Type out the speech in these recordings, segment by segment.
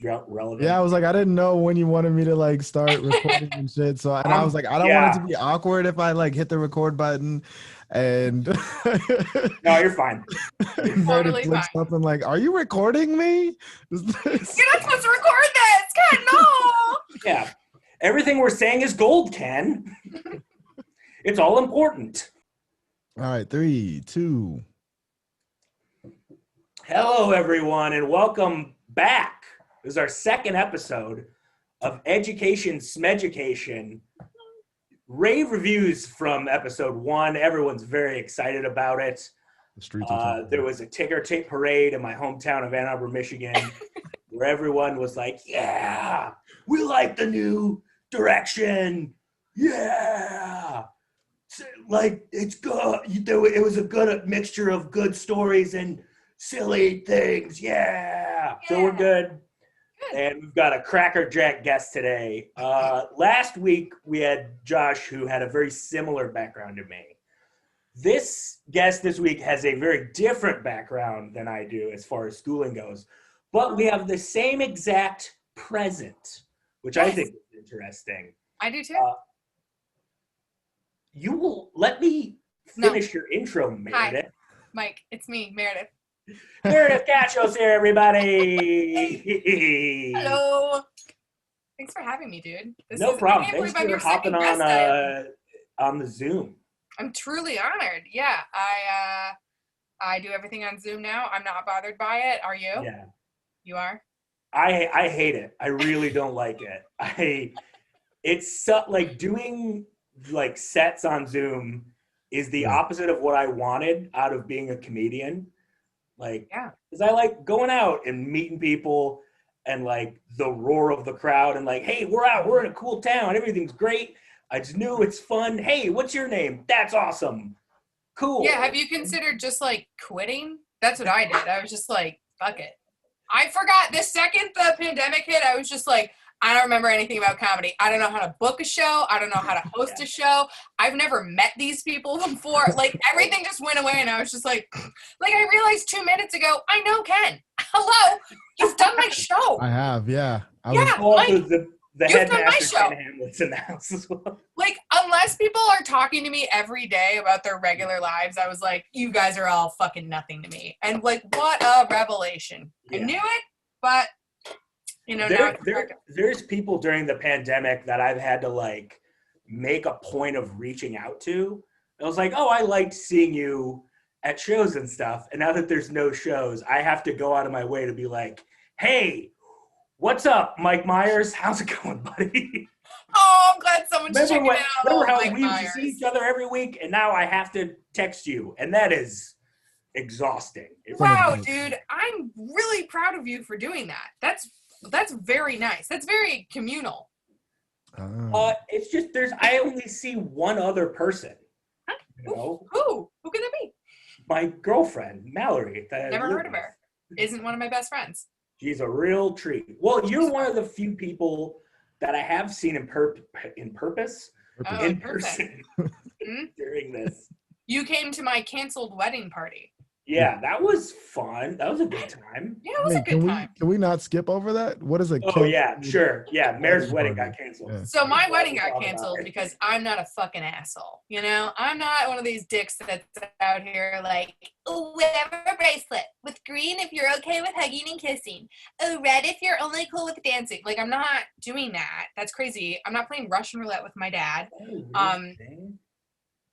relevant. Yeah, I was like, I didn't know when you wanted me to like start recording and shit. So, and I was like, I don't want it to be awkward if I like hit the record button, and No, you're fine. Totally fine. Something like, "Are you recording me?" You're not supposed to record this, Ken. No. Yeah, everything we're saying is gold, Ken. It's all important. All right, 3, 2. Hello, everyone, and welcome back. This is our second episode of Education Smeducation. Rave reviews from episode 1. Everyone's very excited about it. The streets there was a ticker tape parade in my hometown of Ann Arbor, Michigan, where everyone was like, yeah, we like the new direction. Yeah. Like, it's good. It was a good mixture of good stories and silly things. Yeah. So we're good. And we've got a crackerjack guest today. Last week, we had Josh, who had a very similar background to me. This guest this week has a very different background than I do as far as schooling goes. But we have the same exact present, which I think is interesting. I do too. You will let me finish your intro, Meredith. Hi, Mike. It's me, Meredith. Meredith Kachel's here, everybody. Hello. Thanks for having me, dude. No problem. Thanks for hopping on the Zoom. I'm truly honored. Yeah, I do everything on Zoom now. I'm not bothered by it. Are you? Yeah. You are? I hate it. I really don't like it. It's so, like doing like sets on Zoom is the opposite of what I wanted out of being a comedian. Like, because I like going out and meeting people and like the roar of the crowd and like, hey, we're in a cool town. Everything's great. I just knew it's fun. Hey, what's your name? That's awesome. Cool. Yeah, have you considered just like quitting? That's what I did. I was just like, fuck it. I forgot the second the pandemic hit, I was just like, I don't remember anything about comedy. I don't know how to book a show. I don't know how to host a show. I've never met these people before. Like, everything just went away, and I was just like I realized 2 minutes ago, I know Ken. Hello, you've done my show. I have, yeah. The headmaster, Ken Hamlett's in the house as well. Like, unless people are talking to me every day about their regular lives, I was like, you guys are all fucking nothing to me. And like, what a revelation. Yeah. I knew it, but you know, there's people during the pandemic that I've had to like make a point of reaching out to. I was like, oh, I liked seeing you at shows and stuff. And now that there's no shows, I have to go out of my way to be like, hey, what's up, Mike Myers? How's it going, buddy? Oh, I'm glad someone's checking out. Remember how we used to see each other every week, and now I have to text you, and that is exhausting. Wow, dude, I'm really proud of you for doing that. That's very nice. That's very communal. It's just I only see one other person. Huh? You know? Who can it be? My girlfriend, Mallory. Never heard of her. Isn't one of my best friends. She's a real treat. Well, you're one of the few people that I have seen in person during this. You came to my canceled wedding party. Yeah, that was fun. That was a good time. Yeah, it was a good time. Can we not skip over that? What is it? Oh, yeah, sure. Yeah, Mare's wedding got canceled. Yeah. So my wedding got canceled because I'm not a fucking asshole. You know, I'm not one of these dicks that's out here like, oh, whatever bracelet. With green if you're okay with hugging and kissing. Oh, red if you're only cool with dancing. Like, I'm not doing that. That's crazy. I'm not playing Russian roulette with my dad.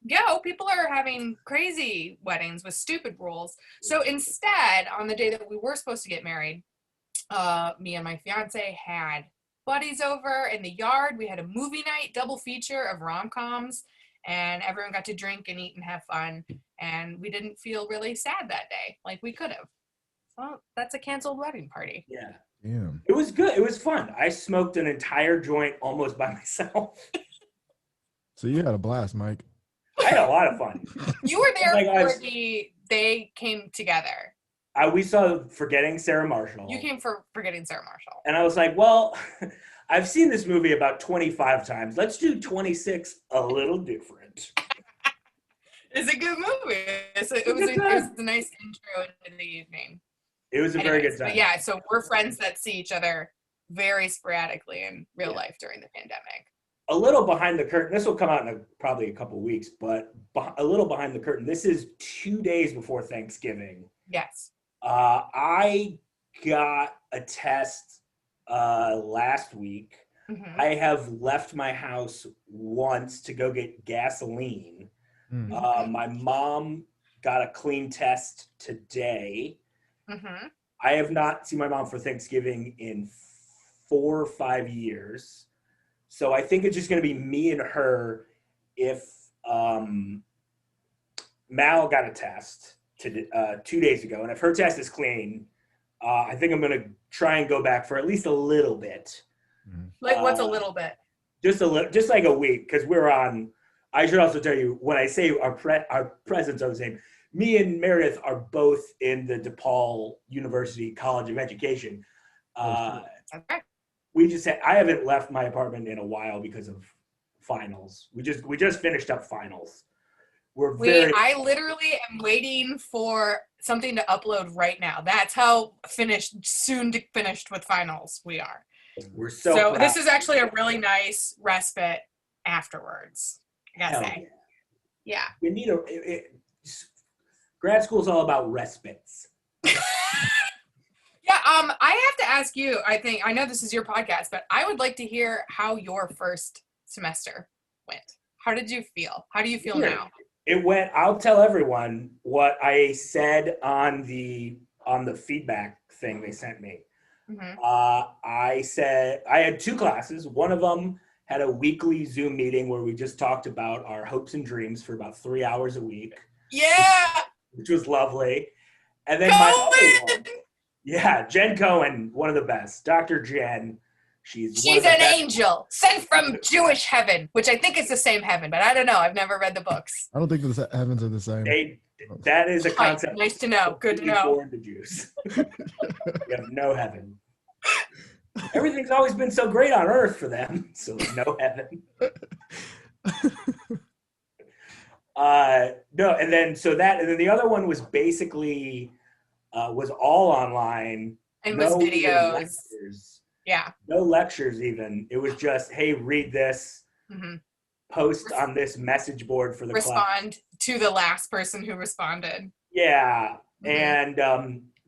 Yeah, people are having crazy weddings with stupid rules. So instead, on the day that we were supposed to get married, me and my fiance had buddies over in the yard. We had a movie night, double feature of rom-coms, and everyone got to drink and eat and have fun. And we didn't feel really sad that day, like we could have. So that's a canceled wedding party. Yeah. Damn. It was good. It was fun. I smoked an entire joint almost by myself. So you had a blast, Mike. I had a lot of fun. You were there for they came together. We saw Forgetting Sarah Marshall. You came for Forgetting Sarah Marshall. And I was like, well, I've seen this movie about 25 times. Let's do 26 a little different. It's a good movie. It was a nice intro into the evening. It was a very good time. But yeah, so we're friends that see each other very sporadically in real life during the pandemic. A little behind the curtain. This will come out in probably a couple weeks, but a little behind the curtain. This is 2 days before Thanksgiving. Yes. I got a test last week. Mm-hmm. I have left my house once to go get gasoline. My mom got a clean test today. Mm-hmm. I have not seen my mom for Thanksgiving in 4 or 5 years. So I think it's just going to be me and her. If Mal got a test 2 days ago, and if her test is clean, I think I'm going to try and go back for at least a little bit. Like what's a little bit? Just like a week, because we're on. I should also tell you, when I say our presents are the same, me and Meredith are both in the DePaul University College of Education. Okay. I haven't left my apartment in a while because of finals. We just finished up finals. I literally am waiting for something to upload right now. That's how soon to finished with finals we are. We're so proud. This is actually a really nice respite afterwards, I gotta say. Yeah. We need grad school is all about respites. Yeah, I have to ask you, I know this is your podcast, but I would like to hear how your first semester went. How did you feel? How do you feel now? I'll tell everyone what I said on the feedback thing they sent me. Mm-hmm. I said I had 2 classes. One of them had a weekly Zoom meeting where we just talked about our hopes and dreams for about 3 hours a week. Yeah! Which was lovely. And then my other one. Yeah, Jen Cohen, one of the best. Dr. Jen. She's an angel sent from Jewish heaven, which I think is the same heaven, but I don't know. I've never read the books. I don't think the heavens are the same. That is a concept. Nice to know. Good to know. Foreign to Jews. We have no heaven. Everything's always been so great on earth for them, so no heaven. No, and then the other one was basically was all online and with videos. Lectures. Yeah. No lectures even. It was just, hey, read this, post on this message board for the class. Respond to the last person who responded. Yeah. And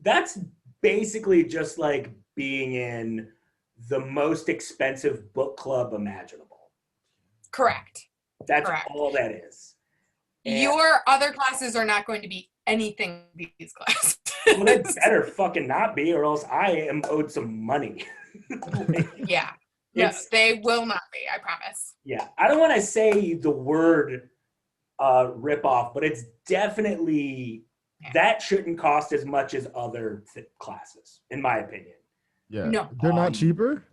that's basically just like being in the most expensive book club imaginable. Correct. That's all that is. And your other classes are not going to be anything like these classes. Well, they better fucking not be, or else I am owed some money. Yeah. No, they will not be, I promise. Yeah. I don't want to say the word rip off, but it's definitely that shouldn't cost as much as other classes, in my opinion. Yeah. No. They're not cheaper?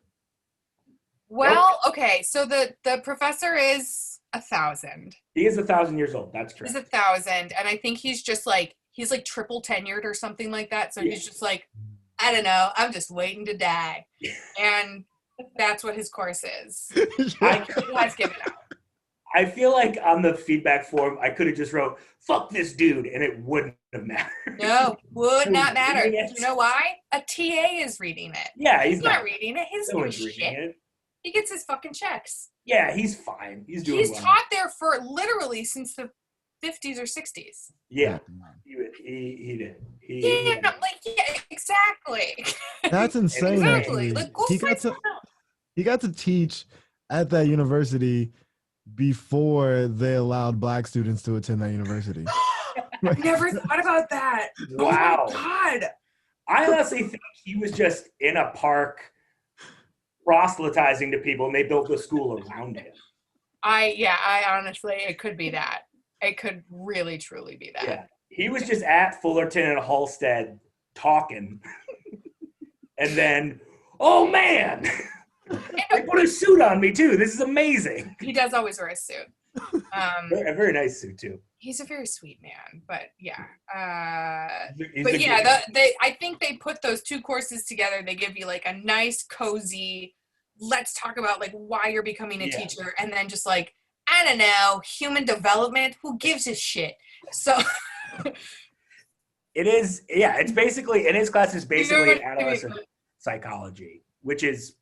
Well, okay. So the professor is 1,000. He is 1,000 years old. That's true. He's 1,000. And I think he's like triple tenured or something like that. So he's just like, I don't know. I'm just waiting to die. And that's what his course is. Let's give it out. I feel like on the feedback form, I could have just wrote, fuck this dude, and it wouldn't have mattered. No, would not matter. You know why? A TA is reading it. Yeah, he's not reading it. He's doing reading shit. it. He gets his fucking checks. Yeah, he's fine. He's doing well. He's taught there for literally since the 50s or 60s. Yeah, he did. Exactly. That's insane. Exactly. Like, he got to teach at that university before they allowed Black students to attend that university. I never thought about that. Wow. Oh my God. I honestly think he was just in a park proselytizing to people, and they built a school around him. I honestly, it could be that. It could really, truly be that. Yeah. He was just at Fullerton and Halstead talking. And then, oh man, they put a suit on me too. This is amazing. He does always wear a suit. A very nice suit too. He's a very sweet man, but yeah. I think they put those 2 courses together. They give you like a nice, cozy, let's talk about like why you're becoming a teacher, and then just like, I don't know, human development. Who gives a shit? So It is, yeah, it's basically, in his class is basically what I mean? adolescent psychology, which is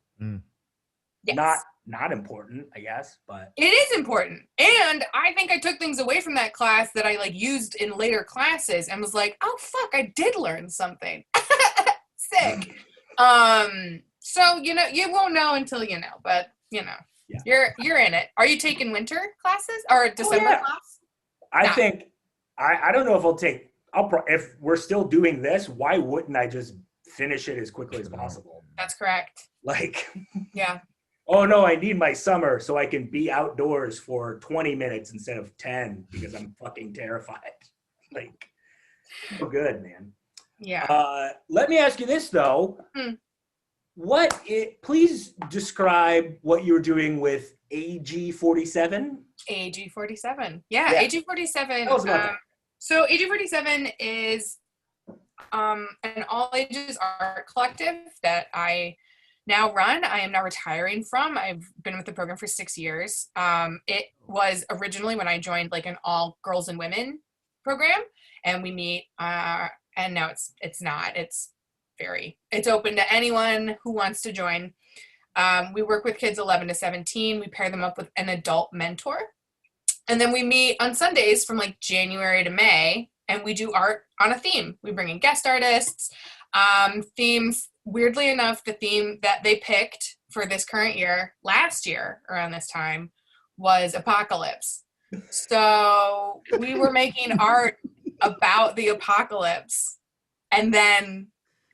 Yes. not important, I guess, but. It is important. And I think I took things away from that class that I like used in later classes and was like, oh fuck, I did learn something. Sick. So you won't know until you know, but Yeah. you're in it. Are you taking winter classes or December class? I think I don't know if if we're still doing this, why wouldn't I just finish it as quickly as possible? That's correct. Like, yeah. Oh no, I need my summer so I can be outdoors for 20 minutes instead of 10 because I'm fucking terrified. Like, so good, man. Yeah. Let me ask you this though. Please describe what you're doing with AG47. AG47. Yeah. AG47. Tell us about that. So AG47 is an all ages art collective that I now run. I am now retiring from. I've been with the program for 6 years. It was originally when I joined like an all girls and women program, and we meet and now it's not. It's open to anyone who wants to join. We work with kids 11 to 17. We pair them up with an adult mentor. And then we meet on Sundays from like January to May, and we do art on a theme. We bring in guest artists, themes. Weirdly enough, the theme that they picked for this current year, last year around this time, was apocalypse. So we were making art about the apocalypse, and then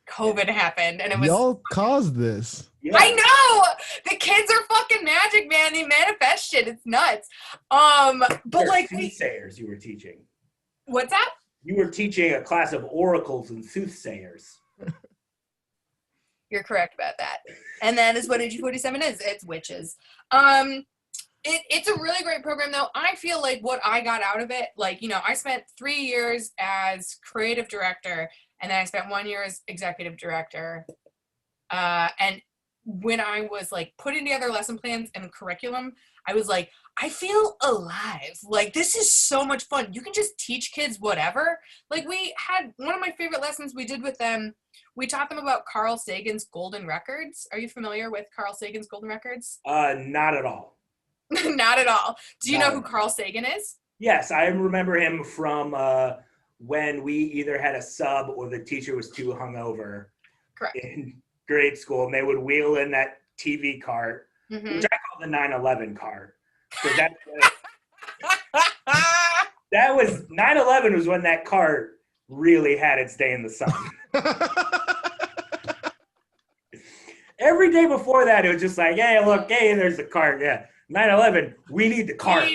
COVID happened, and it was y'all caused this. Yeah. I know! The kids are fucking magic, man. They manifest shit. It's nuts. But They're like soothsayers you were teaching. What's that? You were teaching a class of oracles and soothsayers. You're correct about that. And that is what AG47 is. It's witches. It's a really great program, though. I feel like what I got out of it, like, I spent 3 years as creative director, and then I spent 1 year as executive director. And when I was, like, putting together lesson plans and curriculum, I was like, I feel alive. Like, this is so much fun. You can just teach kids whatever. Like, we had one of my favorite lessons we did with them. We taught them about Carl Sagan's Golden Records. Are you familiar with Carl Sagan's Golden Records? Not at all. Not at all. Do you know who Carl Sagan is? Yes, I remember him from when we either had a sub or the teacher was too hungover. Correct. In grade school, and they would wheel in that TV cart, which I call the 9/11 cart. So that was 9/11 was when that cart really had its day in the sun. Every day before that, it was just like, hey, look, hey, there's the cart. Yeah, 9/11, we need the cart.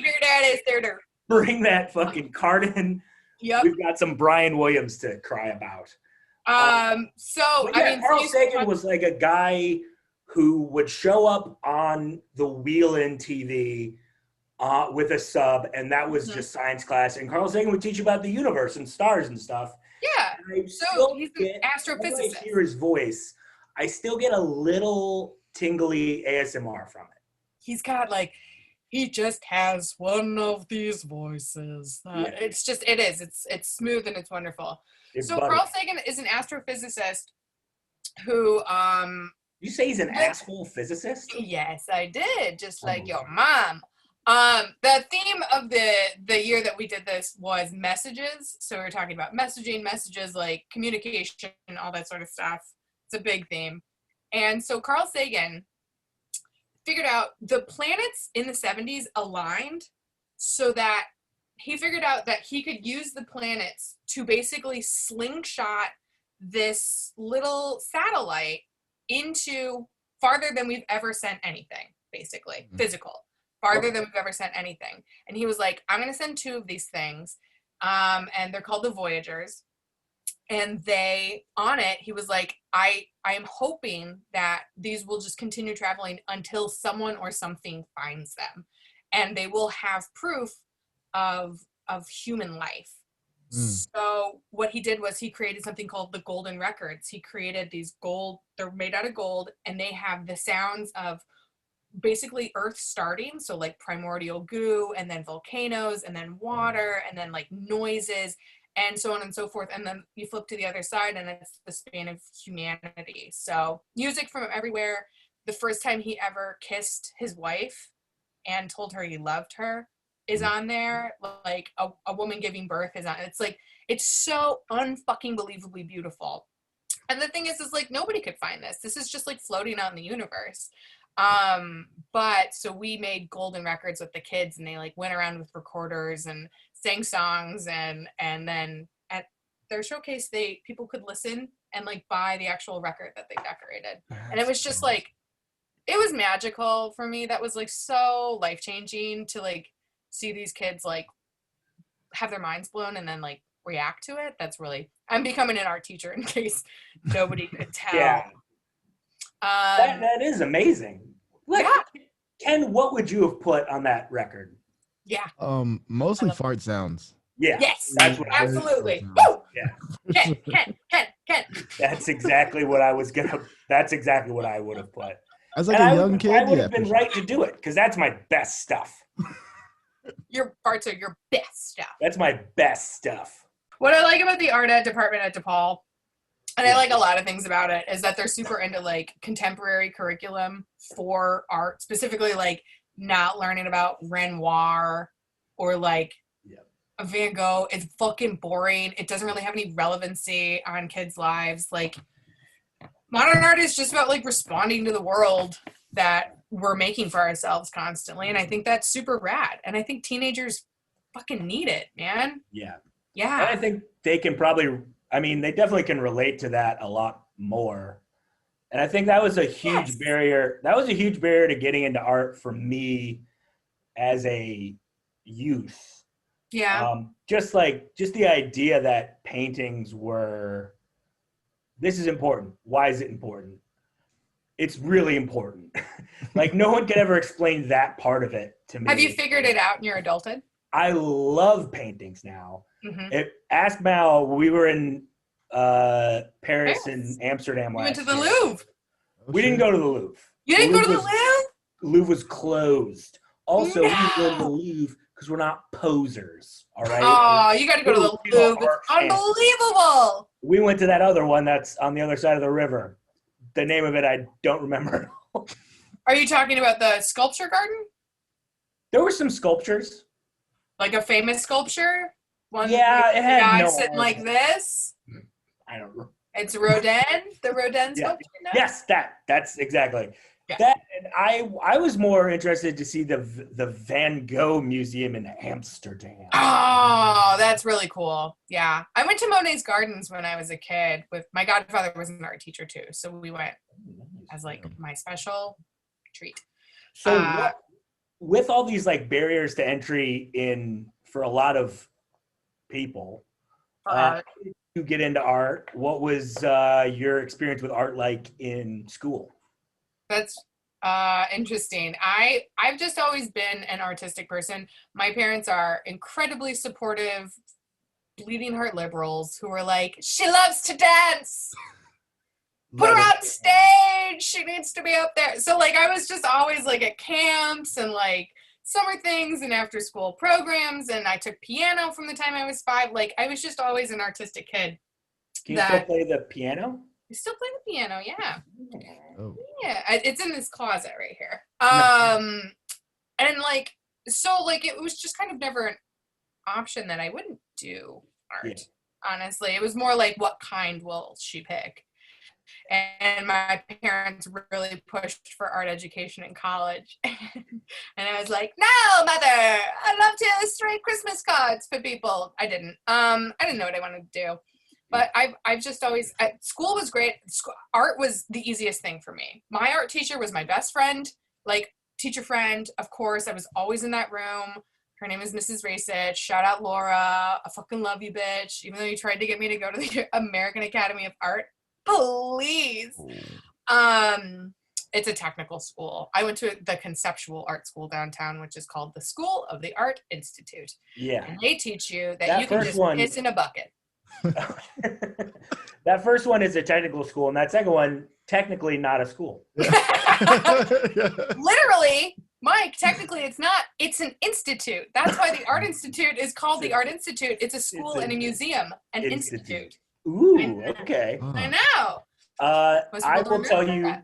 Bring that fucking cart in. Yep. We've got some Brian Williams to cry about. Carl Sagan was like a guy who would show up on the wheel-in TV with a sub, and that was just science class. And Carl Sagan would teach about the universe and stars and stuff. Yeah. So he's an astrophysicist. When I hear his voice, I still get a little tingly ASMR from it. He's got like, he just has one of these voices. It's smooth and it's wonderful. Carl Sagan is an astrophysicist who You say he's an asshole physicist? Yes, I did, just like your mom. The theme of the year that we did this was messages. So we were talking about messages like communication, all that sort of stuff. It's a big theme. And so Carl Sagan figured out the planets in the 70s aligned so that he figured out that he could use the planets to basically slingshot this little satellite into farther than we've ever sent anything, basically, physical, farther than we've ever sent anything. And he was like, I'm going to send 2 of these things, and they're called the Voyagers. And he was like, I am hoping that these will just continue traveling until someone or something finds them, and they will have proof of human life. So what he did was he created something called the Golden Records. He created these they're made out of gold, and they have the sounds of basically Earth starting, so like primordial goo, and then volcanoes, and then water, and then like noises. and so on and so forth. And then you flip to the other side and it's the span of humanity. So music from everywhere. The first time he ever kissed his wife and told her he loved her is on there. Like a woman giving birth is on. It's like, it's so unfucking believably beautiful. And the thing is like, nobody could find this. This is just like floating out in the universe. But so we made golden records with the kids, and they like went around with recorders and sang songs, and then at their showcase, people could listen and like buy the actual record that they decorated. And it was just like, it was magical for me. That was like so life-changing to like see these kids like have their minds blown and then like react to it. That's really, I'm becoming an art teacher in case nobody could tell. Yeah. That is amazing. Like, Yeah. Ken, what would you have put on that record? Yeah. Mostly fart sounds. Yeah. Yes. That's what Absolutely. I Woo! Yeah. Ken. That's exactly what I was that's exactly what I would have put. As like And a young kid, I would yeah, have been for right to do it because that's my best stuff. Your parts are your best stuff. That's my best stuff. What I like about the art ed department at DePaul, and I like a lot of things about it, is that they're super into like contemporary curriculum for art, specifically like not learning about Renoir or like a Van Gogh. It's fucking boring. It doesn't really have any relevancy on kids' lives. Like modern art is just about like responding to the world that we're making for ourselves constantly. And I think that's super rad. And I think teenagers fucking need it, man. Yeah. Yeah. And I think they can probably, I mean, they definitely can relate to that a lot more. And I think that was a huge barrier. That was a huge barrier to getting into art for me as a youth. Yeah. Just the idea that paintings were, this is important. Why is it important? It's really important. Like no one could ever explain that part of it to me. Have you figured it out in your adulthood? I love paintings now. Mm-hmm. Ask Mal, we were in Paris and Amsterdam You last went to the year. Louvre. We didn't go to the Louvre. You didn't go to the Louvre? Louvre was closed. Also, we didn't go to the No. Louvre because we're not posers, all right? Oh, you got to go to the We're Louvre. art It's unbelievable. We went to that other one that's on the other side of the river. The name of it, I don't remember. Are you talking about the sculpture garden? There were some sculptures. Like a famous sculpture? One Yeah, with it the had guy no sitting arms. like this? I don't know. It's Rodin, the Rodin Yeah. sculpture? No? Yes, that's exactly. Yeah. That, and I was more interested to see the Van Gogh Museum in Amsterdam. Oh, that's really cool. Yeah. I went to Monet's Gardens when I was a kid with my godfather was an art teacher too. So we went as like my special treat. So with all these like barriers to entry in for a lot of people, how did you get into art? What was your experience with art like in school? That's interesting. I've just always been an artistic person. My parents are incredibly supportive, bleeding heart liberals who are like, she loves to dance. Put her on stage. She needs to be up there. So like I was just always like at camps and like summer things and after school programs, and I took piano from the time I was 5. Like I was just always an artistic kid. Can you still play the piano? I still play the piano, yeah. Oh. Yeah, it's in this closet right here. And like, so like it was just kind of never an option that I wouldn't do art. Yeah. Honestly, it was more like, what kind will she pick? And my parents really pushed for art education in college. And I was like, no, mother, I love to illustrate Christmas cards for people. I didn't know what I wanted to do. But I've just always, school was great. Art was the easiest thing for me. My art teacher was my best friend, like teacher friend. Of course, I was always in that room. Her name is Mrs. Racich. Shout out Laura. I fucking love you, bitch. Even though you tried to get me to go to the American Academy of Art, please. It's a technical school. I went to the conceptual art school downtown, which is called the School of the Art Institute. Yeah. And they teach you that you can first just one- piss in a bucket. That first one is a technical school, and that second one, technically not a school. Literally, Mike, technically it's not. It's an institute. That's why the Art Institute is called the Art Institute. It's a school and a museum. An institute. Ooh, okay. I know. I will tell you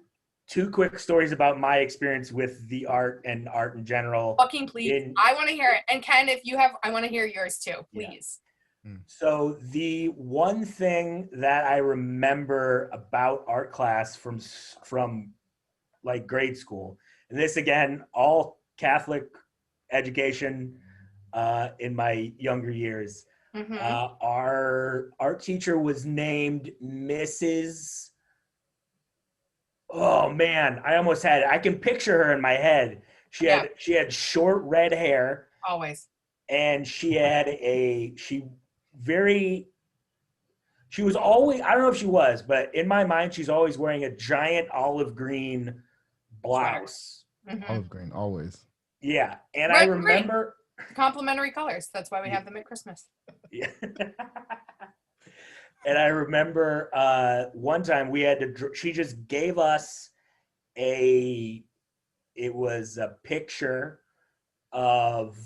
2 quick stories about my experience with the art and art in general. Fucking please. I want to hear it. And Ken, if you have, I want to hear yours too, please. Yeah. So the one thing that I remember about art class from like grade school, and this again, all Catholic education in my younger years. Our art teacher was named Mrs. Oh man, I almost had it. I can picture her in my head. She had short red hair. Always. And she was always, I don't know if she was, but in my mind, she's always wearing a giant olive green blouse. Olive green, always. Yeah. And I remember complementary colors. That's why we have them at Christmas. Yeah. And I remember one time we had to, she just gave us it was a picture of,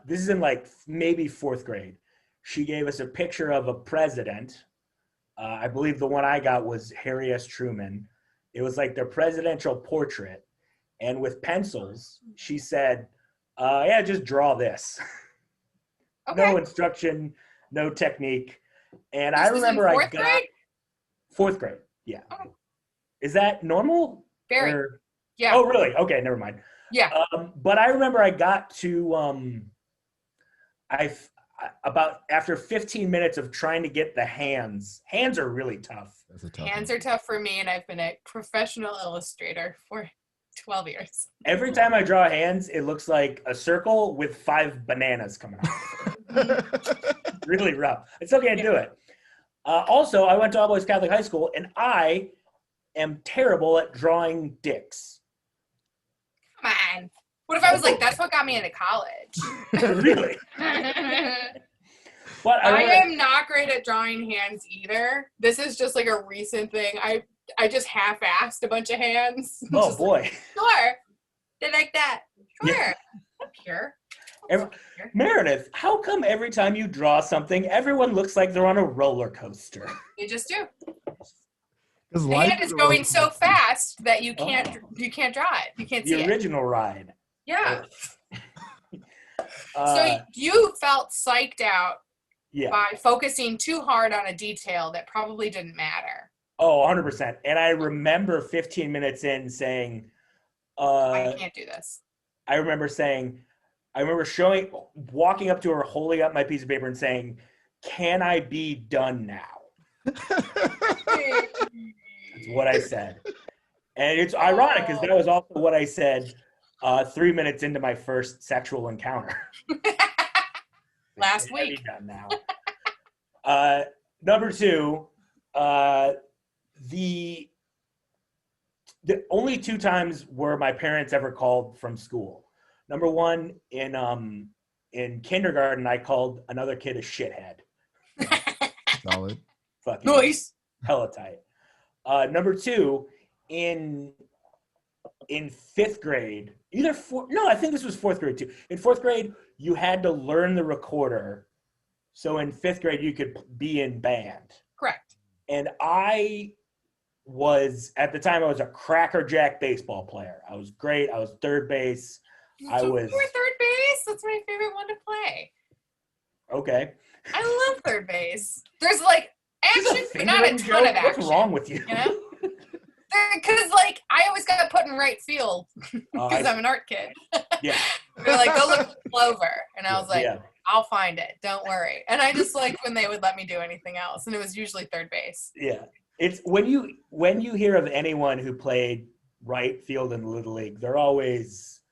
this is in like maybe 4th grade. She gave us a picture of a president. I believe the one I got was Harry S. Truman. It was like their presidential portrait. And with pencils, she said, yeah, just draw this. Okay. No instruction, no technique. And I remember I got grade? 4th grade. Yeah. Okay. Is that normal? Very. Yeah. Oh, really? Okay, never mind. Yeah. But I remember I got to about after 15 minutes of trying to get the hands are really tough. Hands are tough for me, and I've been a professional illustrator for 12 years. Every time I draw hands, it looks like a circle with 5 bananas coming out. Really rough. I still can't do it. Also, I went to All Boys Catholic High School, and I am terrible at drawing dicks. Come on. What if I was like, that's what got me into college? Really? But I am not great at drawing hands either. This is just like a recent thing. I just half-assed a bunch of hands. Oh, boy. Like, sure. They like that. Sure. Yeah. I'm sure. Meredith, how come every time you draw something, everyone looks like they're on a roller coaster? They just do. The hand is going so fast that you can't draw it. You can't see it. The original ride. Yeah. So you felt psyched out by focusing too hard on a detail that probably didn't matter. Oh, 100%. And I remember 15 minutes in saying, I can't do this. I remember walking up to her, holding up my piece of paper and saying, can I be done now? That's what I said. And it's ironic because that was also what I said 3 minutes into my first sexual encounter. Last week. Can I be done now? Number 2, the only 2 times where my parents ever called from school. Number 1, in kindergarten, I called another kid a shithead. Solid. Fucking nice. Hella tight. Number 2, in 5th grade, I think this was 4th grade too. In 4th grade, you had to learn the recorder. So in 5th grade, you could be in band. Correct. And at the time, I was a crackerjack baseball player. I was great. I was third base. You were third base? That's my favorite one to play. Okay. I love third base. There's like action, but not a ton of action. What's wrong with you? You know? Because like I always got put in right field because I'm an art kid. Yeah. They're like, go look for Clover, and I was like, I'll find it. Don't worry. And I just liked when they would let me do anything else, and it was usually third base. Yeah. It's when you hear of anyone who played right field in Little League, they're always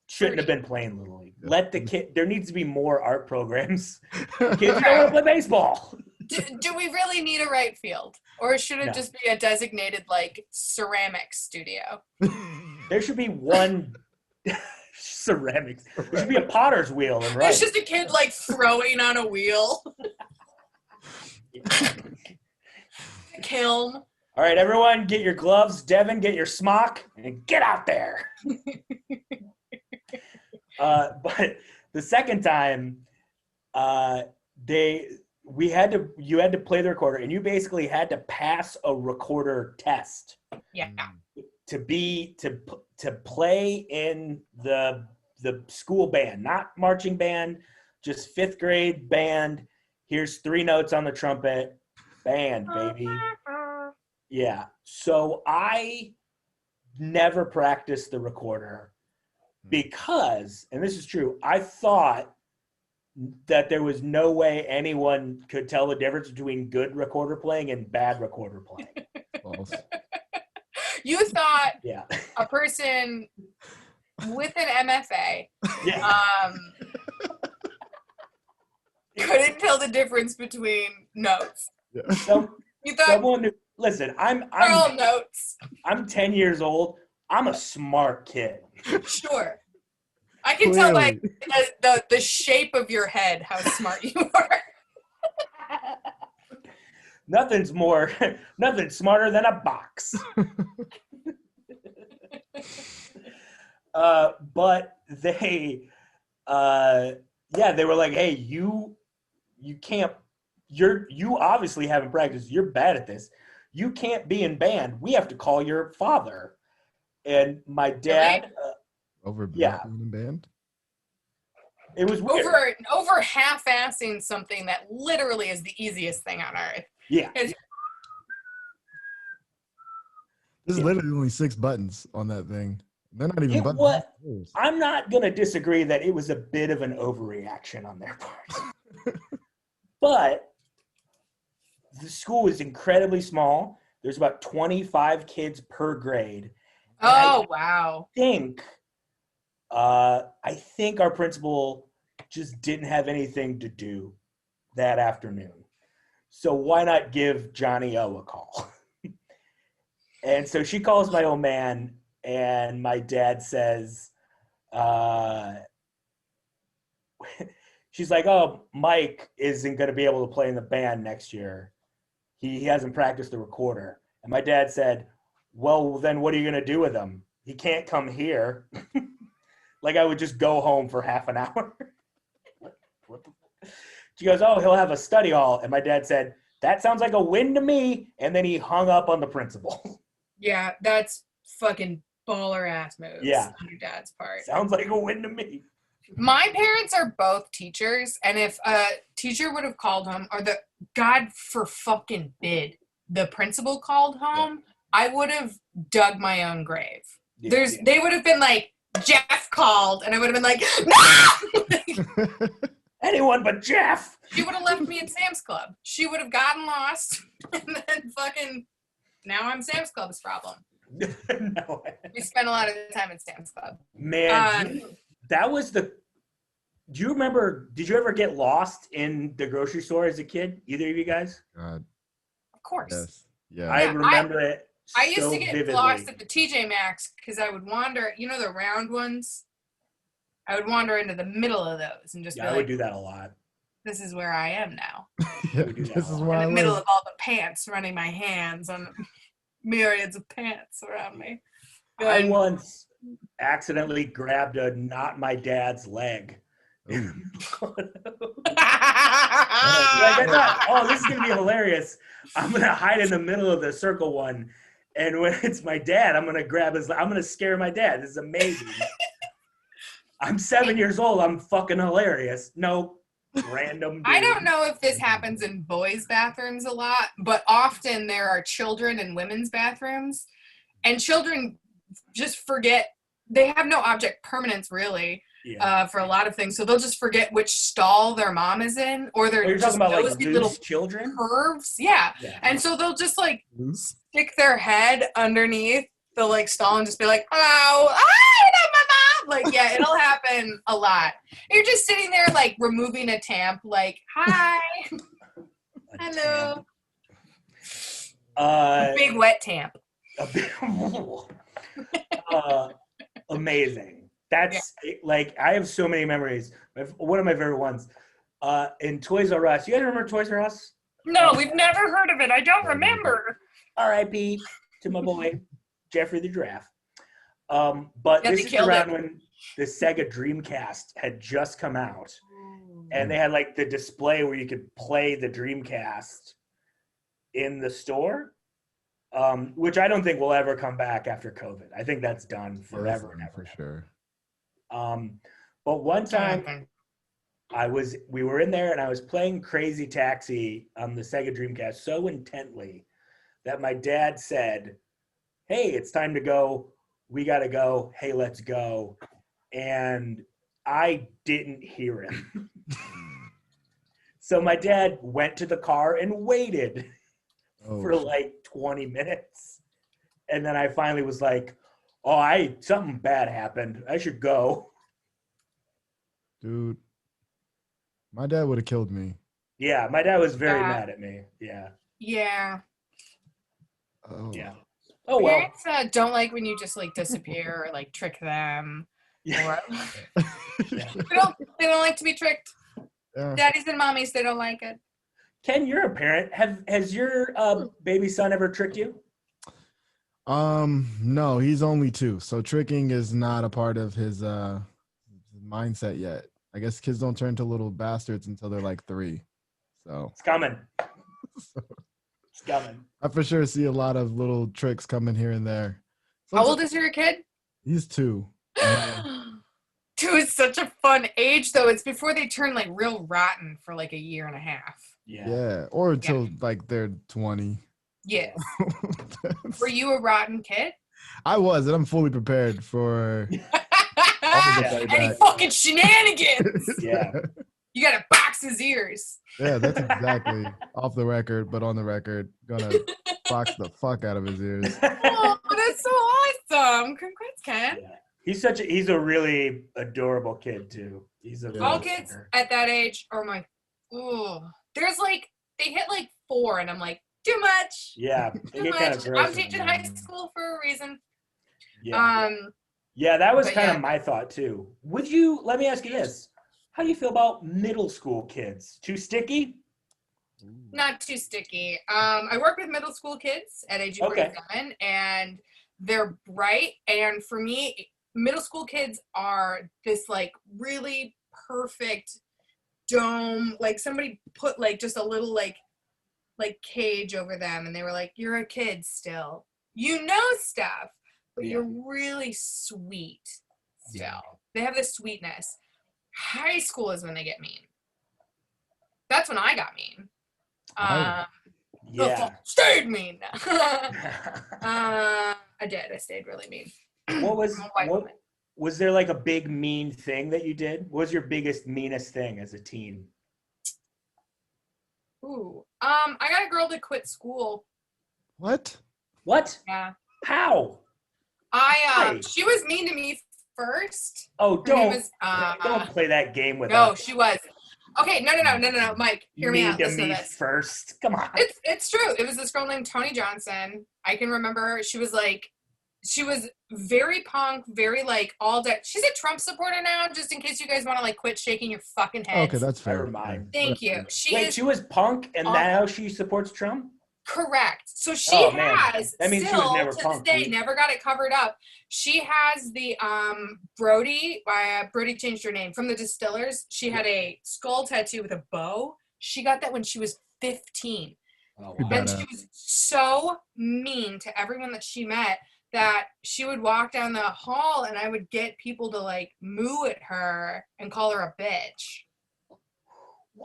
shouldn't have been playing Little League. Let the kid. There needs to be more art programs. Kids don't want to play baseball. Do we really need a right field, or should it just be a designated like ceramics studio? There should be one ceramics. There should be a potter's wheel and right. There's just a kid like throwing on a wheel. Kiln. All All right, everyone, get your gloves. Devin, get your smock and get out there. But the second time, you had to play the recorder, and you basically had to pass a recorder test. Yeah. To play in the school band, not marching band, just 5th grade band. Here's 3 notes on the trumpet, band, baby. Yeah. So I never practiced the recorder because, and this is true, I thought that there was no way anyone could tell the difference between good recorder playing and bad recorder playing. False. You thought Yeah. a person with an MFA couldn't tell the difference between notes. Yeah. So, You thought someone who, listen, they're all notes. I'm 10 years old. I'm a smart kid. Sure. I can tell by Clearly. the shape of your head how smart you are. Nothing smarter than a box. But they were like, hey, you can't, you obviously haven't practiced. You're bad at this. You can't be in band. We have to call your father. And my dad, Over yeah. in band? It was weird. Over half-assing something that literally is the easiest thing on earth. Yeah. There's literally only 6 buttons on that thing. They're not even buttons. What? I'm not going to disagree that it was a bit of an overreaction on their part. But the school is incredibly small. There's about 25 kids per grade. Oh, wow. I think our principal just didn't have anything to do that afternoon. So why not give Johnny O a call? And so she calls my old man, and my dad says, she's like, oh, Mike isn't going to be able to play in the band next year. He hasn't practiced the recorder. And my dad said, well, then what are you going to do with him? He can't come here. Like I would just go home for half an hour. She goes, oh, he'll have a study hall. And my dad said, that sounds like a win to me. And then he hung up on the principal. Yeah, that's fucking baller ass moves on your dad's part. Sounds like a win to me. My parents are both teachers, and if a teacher would have called home, or God for fucking bid, the principal called home, I would have dug my own grave. They would have been like, Jeff called, and I would have been like, no! Anyone but Jeff. She would have left me at Sam's Club. She would have gotten lost, and then fucking, now I'm Sam's Club's problem. No. We spent a lot of time at Sam's Club. Man, that was do you remember, did you ever get lost in the grocery store as a kid? Either of you guys? God. Of course. Yes. Yeah. I remember it I used so to get vividly. lost at the TJ Maxx because I would wander, you know, the round ones? I would wander into the middle of those and just be I like, would do that a lot. this is where I am now. Yeah, We do that this a is lot. where In I the middle live. of all the pants, running my hands on myriads of pants around me. I once accidentally grabbed a not my dad's leg. Ooh. Like I thought, oh, this is gonna be hilarious. I'm gonna hide in the middle of the circle one, and when it's my dad, I'm gonna scare my dad. This is amazing. I'm 7 years old. I'm fucking hilarious. No, random dude. I don't know if this happens in boys' bathrooms a lot, but often there are children in women's bathrooms, and children just forget. They have no object permanence, really. Yeah. For a lot of things, so they'll just forget which stall their mom is in, or they're You're just talking about like nosy little loose children? curves, yeah. And so they'll just like Loose? stick their head underneath the like stall and just be like, "Hello, you're not my mom." Like, yeah, it'll happen a lot. You're just sitting there like removing a tamp, like, "Hi, hello." Big wet tamp. Amazing. That's like, I have so many memories. One of my favorite ones in Toys R Us. You guys remember Toys R Us? No, we've never heard of it. I don't remember. R.I.P. to my boy Jeffrey the Giraffe. But Yeah, this they is killed around it. when the Sega Dreamcast had just come out, and they had like the display where you could play the Dreamcast in the store, which I don't think will ever come back after COVID. I think that's done forever and ever. For sure. But one time we were in there and I was playing Crazy Taxi on the Sega Dreamcast so intently that my dad said, "Hey, it's time to go. We got to go. Hey, let's go." And I didn't hear him. So my dad went to the car and waited for like 20 minutes. And then I finally was like, "Oh, something bad happened. I should go." Dude, my dad would have killed me. Yeah, my dad was very mad at me. Yeah. Yeah. Oh. Yeah. Oh, well. Parents don't like when you just like disappear or like trick them. Yeah. Or, they don't like to be tricked. Yeah. Daddies and mommies, they don't like it. Ken, you're a parent. Has your baby son ever tricked you? No, he's only 2, so tricking is not a part of his mindset yet. I guess kids don't turn to little bastards until they're like 3. So it's coming. It's coming. I for sure see a lot of little tricks coming here and there. How old is your kid? He's 2. 2 is such a fun age, though. It's before they turn like real rotten for like a year and a half. Yeah, or until like they're 20. Yes. Were you a rotten kid? I was, and I'm fully prepared for any fucking shenanigans. Yeah. You gotta box his ears. Yeah, that's exactly off the record, but on the record, gonna box the fuck out of his ears. Oh, that's so awesome! Congrats, Ken. Yeah. He's a really adorable kid too. He's a all kids at that age are my. Oh, there's like they hit like 4, and I'm like too much. Yeah, too much. I'm teaching high school for a reason. Yeah. Yeah, that was kind of my thought too. Let me ask you this. How do you feel about middle school kids? Too sticky? Not too sticky. I work with middle school kids at age 47, and they're bright. And for me, middle school kids are this like really perfect dome. Like somebody put like just a little like cage over them, and they were like, "You're a kid still. You know stuff, but you're really sweet still." Yeah. They have this sweetness. High school is when they get mean. That's when I got mean. Stayed mean. I did. I stayed really mean. Was there like a big mean thing that you did? What was your biggest, meanest thing as a teen? Ooh. I got a girl to quit school. What? Yeah. How? She was mean to me first. Oh, don't play that game with No, us. she was. Okay, no, Mike, hear me out. Listen to this. First. Come on. It's true. It was this girl named Toni Johnson. I can remember her. She was very punk, very like all day. She's a Trump supporter now, just in case you guys want to like quit shaking your fucking heads. Okay, that's fair. Never mind. Thank you. She was punk and now she supports Trump? Correct. So she has that means still, she was never to punk. this day, never got it covered up. She has the Brody. Brody changed her name from the Distillers. She had a skull tattoo with a bow. She got that when she was 15. Oh, wow. And she was so mean to everyone that she met that she would walk down the hall and I would get people to like moo at her and call her a bitch.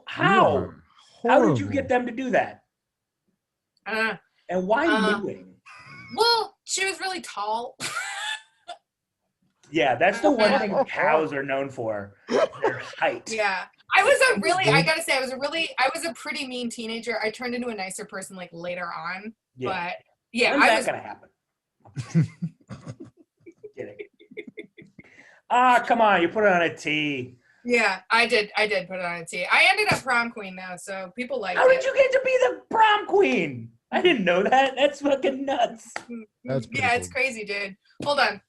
How? How did you get them to do that? And why mooing? Well, she was really tall. Yeah, that's the one thing cows are known for, their height. Yeah. I gotta say, I was a pretty mean teenager. I turned into a nicer person like later on. Yeah. But yeah. When's that gonna happen? Kidding. Come on, you put it on a tee. Yeah, I did put it on a tee. I ended up prom queen though, so people like it. How did you get to be the prom queen? I didn't know that. That's fucking nuts. That's cool. It's crazy, dude. Hold on.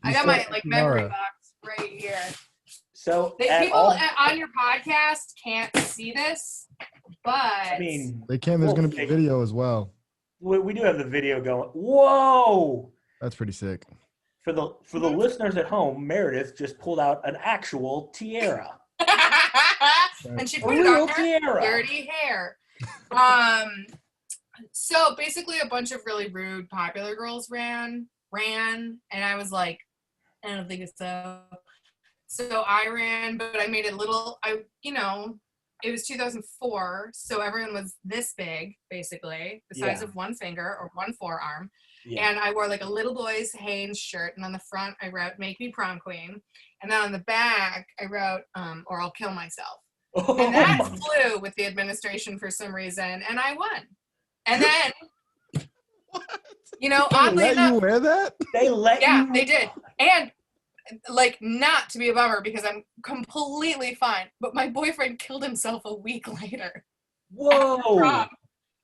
I got my like memory box right here. So people on your podcast can't see this, but they can. There's going to be video as well. We do have the video going. Whoa! That's pretty sick. For the listeners at home, Meredith just pulled out an actual tiara. And she A put it real on her tiara. dirty hair. So basically a bunch of really rude popular girls ran, and I was like, I don't think it's so. So I ran, but I made it little, it was 2004, so everyone was this big, basically, the size of one finger or one forearm. Yeah. And I wore like a little boy's Hanes shirt, and on the front I wrote, "Make me prom queen." And then on the back I wrote, "Or I'll kill myself." And that flew with the administration for some reason, and I won. And then, oddly enough, you wear that? They let you. Yeah, they did. And like, not to be a bummer because I'm completely fine, but my boyfriend killed himself a week later. Whoa!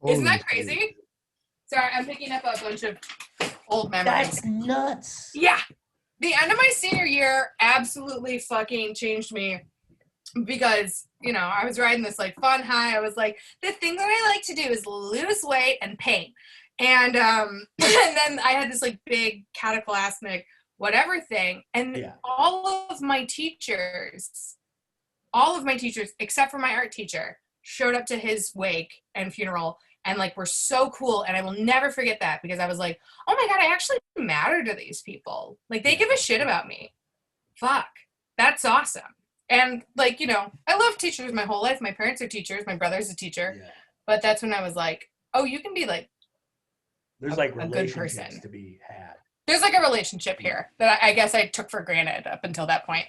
Isn't that crazy? Sorry, I'm picking up a bunch of old memories. That's nuts. Yeah. The end of my senior year absolutely fucking changed me because, I was riding this like fun high. I was like, the thing that I like to do is lose weight and paint. And then I had this like big cataclysmic whatever thing. And all of my teachers, except for my art teacher, showed up to his wake and funeral and like were so cool. And I will never forget that because I was like, oh my God, I actually matter to these people. Like they give a shit about me. Fuck. That's awesome. And like, I love teachers my whole life. My parents are teachers. My brother's a teacher. Yeah. But that's when I was like, oh, you can be like, there's like relationships to be had. There's like a relationship here that I guess I took for granted up until that point.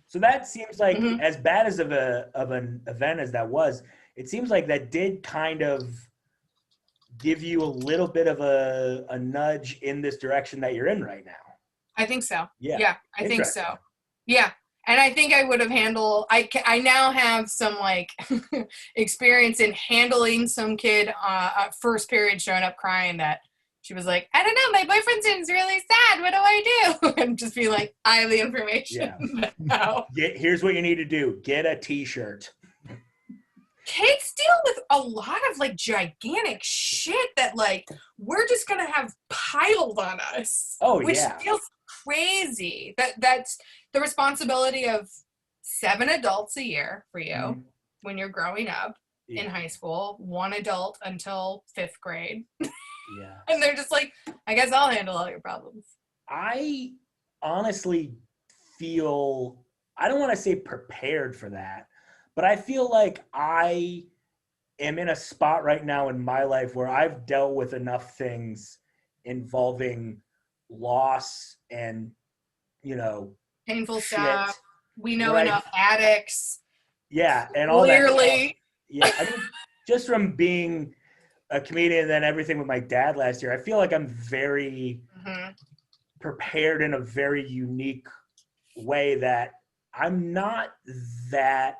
So that seems like as bad as of an event as that was, it seems like that did kind of give you a little bit of a nudge in this direction that you're in right now. I think so. Yeah, I think so. Yeah. And I think I would have handled, I now have some like experience in handling some kid first period showing up crying that she was like, I don't know, my boyfriend seems really sad. What do I do? And just be like, I have the information. Yeah. Now. Here's what you need to do. Get a t-shirt. Kids deal with a lot of like gigantic shit that like we're just going to have piled on us. Which feels crazy. That's the responsibility of 7 adults a year for you when you're growing up in high school, 1 adult until 5th grade. Yeah. And they're just like, I guess I'll handle all your problems. I honestly feel, I don't want to say prepared for that, but I feel like I am in a spot right now in my life where I've dealt with enough things involving loss and, painful stuff. We know enough addicts. Yeah. And all clearly. That. Yeah. I mean, just from being a comedian and then everything with my dad last year, I feel like I'm very prepared in a very unique way that I'm not that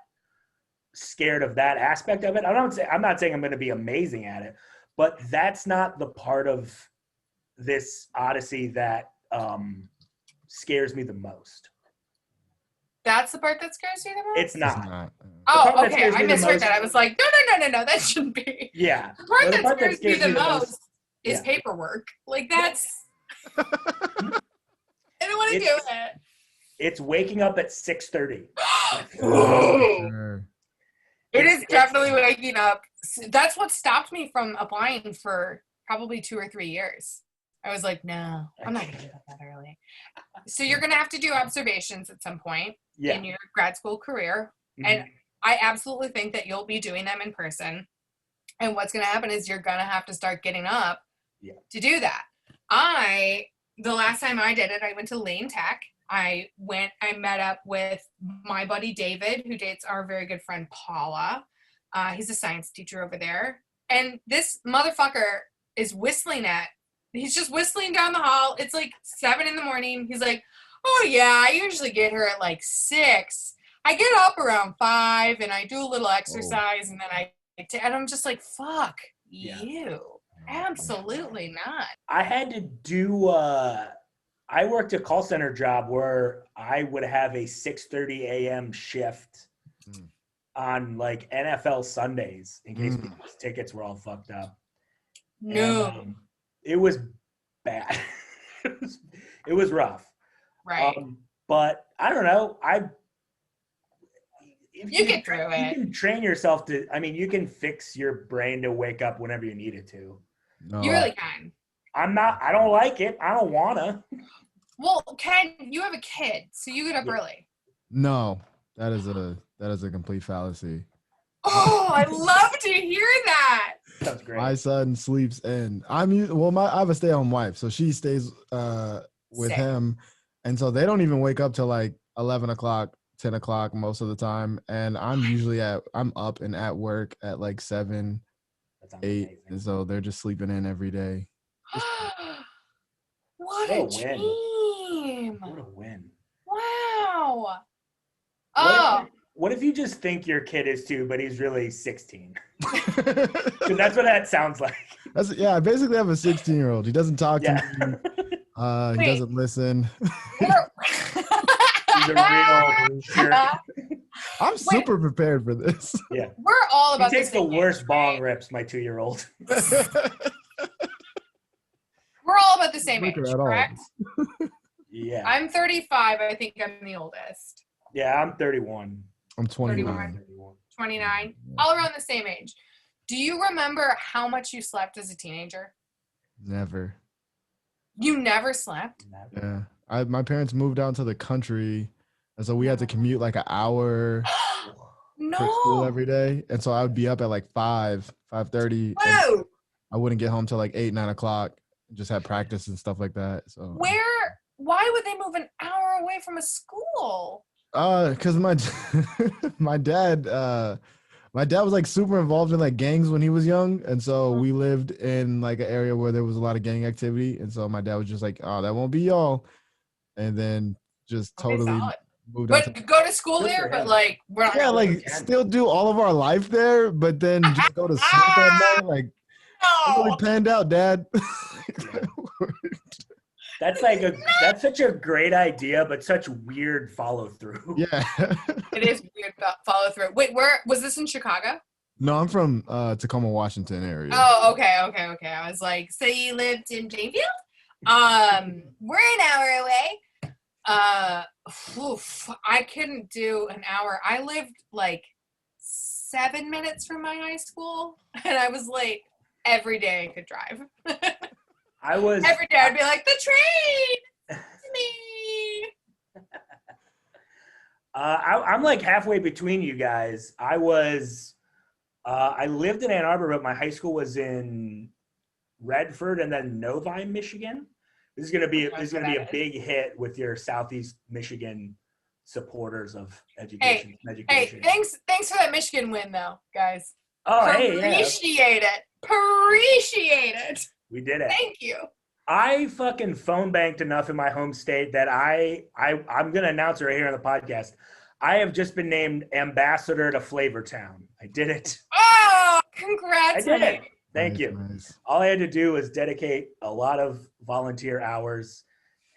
scared of that aspect of it. I'm not saying I'm going to be amazing at it, but that's not the part of this odyssey that scares me the most. That's the part that scares you the most? It's not. Oh, okay. I misheard that. I was like, no, that shouldn't be. Yeah. The part that scares me the most is paperwork. Like, that's... I don't want to do it. It's waking up at 6:30. It is definitely waking up. That's what stopped me from applying for probably 2 or 3 years. I was like, no, I'm not going to get up that early. So you're going to have to do observations at some point in your grad school career. And I absolutely think that you'll be doing them in person. And what's going to happen is you're going to have to start getting up to do that. The last time I did it, I went to Lane Tech. I met up with my buddy David, who dates our very good friend Paula. He's a science teacher over there. And this motherfucker is he's just whistling down the hall. It's like 7 a.m. He's like, oh yeah, I usually get here at like 6. I get up around 5 and I do a little exercise and then and I'm just like, fuck you. Absolutely not. I had to do, I worked a call center job where I would have a 6:30 a.m. shift on like NFL Sundays in case people's tickets were all fucked up. No. And, it was bad. it was rough. Right. But I don't know. You get through You it. can train yourself to. I mean, you can fix your brain to wake up whenever you need it to. No. You really can. I don't like it. I don't wanna. Well, Ken, you have a kid, so you get up early. No, that is a complete fallacy. Oh, I love to hear that. That's great. My son sleeps in. I have a stay-at-home wife, so she stays with Sick. him, and so they don't even wake up till like 11 o'clock, 10 o'clock most of the time. And I'm up and at work at like 7, That sounds 8, amazing. and so they're just sleeping in every day. What What a a win. dream. What a win. Wow. Oh. What if you just think your kid is 2, but he's really 16? Because that's what that sounds like. I basically have a 16-year-old. He doesn't talk to me. He doesn't listen. He's a real jerk. I'm super prepared for this. Yeah. We're all about He takes the same worst age, bong right? rips, my 2-year-old. We're all about the same age, Liquor at all. correct? Yeah. I'm 35. I think I'm the oldest. Yeah, I'm 31. I'm 29. 31. 29. All around the same age. Do you remember how much you slept as a teenager? Never. You never slept? Yeah. My parents moved out to the country, and so we had to commute like an hour for school No. every day. And so I would be up at like 5:30. Whoa. I wouldn't get home till like 8, 9 o'clock. Just had practice and stuff like that. So Why would they move an hour away from a school? because my dad was like super involved in like gangs when he was young, and so we lived in like an area where there was a lot of gang activity, and so my dad was just like, oh, that won't be y'all, and then just totally solid. moved out. But go to school Good there, for but him. like we're not Yeah, gonna like live still do all of our life there, but then just go to sleep at night. Like it really No. panned out, Dad. That's such a great idea, but such weird follow through. Yeah. It is weird follow through. Wait, where was this in Chicago? No, I'm from Tacoma, Washington area. Oh, okay. I was like, so you lived in Plainfield? We're an hour away. I couldn't do an hour. I lived like 7 minutes from my high school, and I was late every day I could drive. Every day I'd be like, the train! It's me! I'm like halfway between you guys. I lived in Ann Arbor, but my high school was in Redford and then Novi, Michigan. This is gonna be a big hit with your Southeast Michigan supporters of education. Hey, thanks for that Michigan win, though, guys. Oh, Appreciate it. Appreciate it. We did it. Thank you. I fucking phone banked enough in my home state that I'm gonna announce it right here on the podcast. I have just been named ambassador to Flavortown. I did it. Oh, congrats! I did it. Thank you. Nice. All I had to do was dedicate a lot of volunteer hours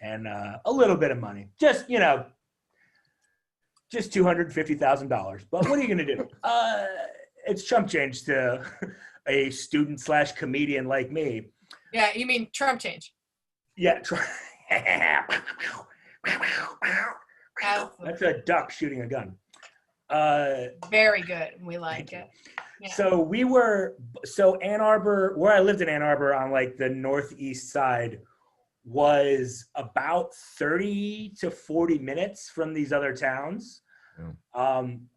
and a little bit of money. Just $250,000. But what are you gonna do? It's chump change to a student/comedian like me. Yeah, you mean Trump change? Yeah. That's a duck shooting a gun. Very good. We like it. Yeah. So Ann Arbor, where I lived in Ann Arbor on like the northeast side, was about 30 to 40 minutes from these other towns. Yeah.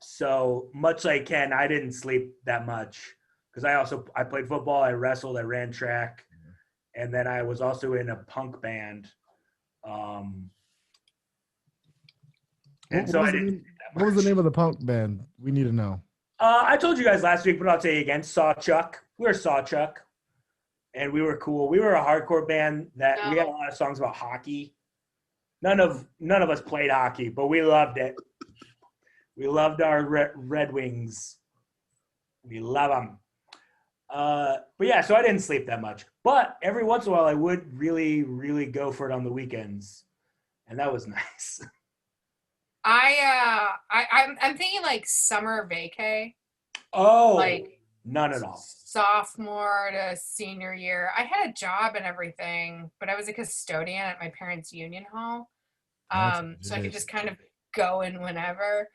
So much like Ken, I didn't sleep that much because I played football, I wrestled, I ran track, and then I was also in a punk band. What was the name of the punk band? We need to know. I told you guys last week, but I'll tell you again. Sawchuck. We were Sawchuck, and we were cool. We were a hardcore band that we had a lot of songs about hockey. None of us played hockey, but we loved it. We loved our Red Wings. We love them. But yeah, so I didn't sleep that much. But every once in a while, I would really, really go for it on the weekends, and that was nice. I'm thinking like summer vacay. Oh, like None at all. Sophomore to senior year. I had a job and everything, but I was a custodian at my parents' union hall. So I could just kind of go in whenever.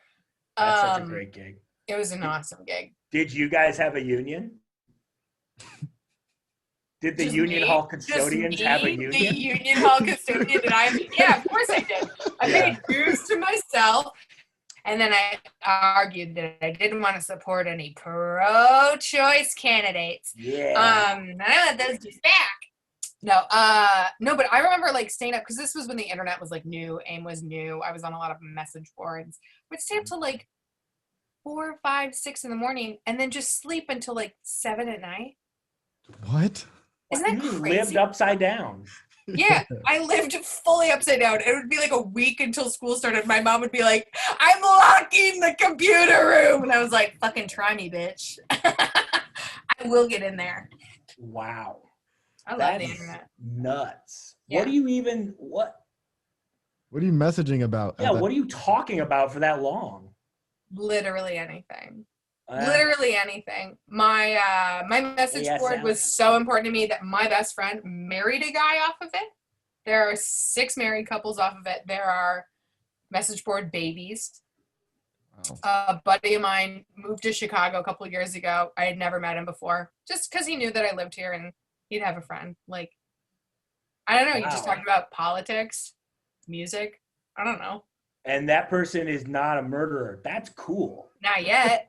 That's such a great gig. It was an awesome gig. Did you guys have a union? Did the union hall custodians have a union? The union hall custodian yeah, of course I did. I paid dues to myself, and then I argued that I didn't want to support any pro-choice candidates. Yeah. And I want those dues back. No, but I remember like staying up because this was when the internet was like new, AIM was new. I was on a lot of message boards. We'd stay up till like 4, 5, 6 in the morning, and then just sleep until like 7 at night. What? Isn't that you crazy? lived upside down. Yeah, I lived fully upside down. It would be like a week until school started. My mom would be like, I'm locking the computer room. And I was like, fucking try me, bitch. I will get in there. Wow. I love the internet. Nuts. Yeah. What are you messaging about? Yeah, what are you talking about for that long? Literally anything. Literally anything. My message board was ASL. so important to me that my best friend married a guy off of it. There are 6 married couples off of it. There are message board babies. Wow. A buddy of mine moved to Chicago a couple of years ago. I had never met him before, just because he knew that I lived here and he'd have a friend. Like, I don't know. You just talked about politics, music. I don't know. And that person is not a murderer. That's cool. Not yet.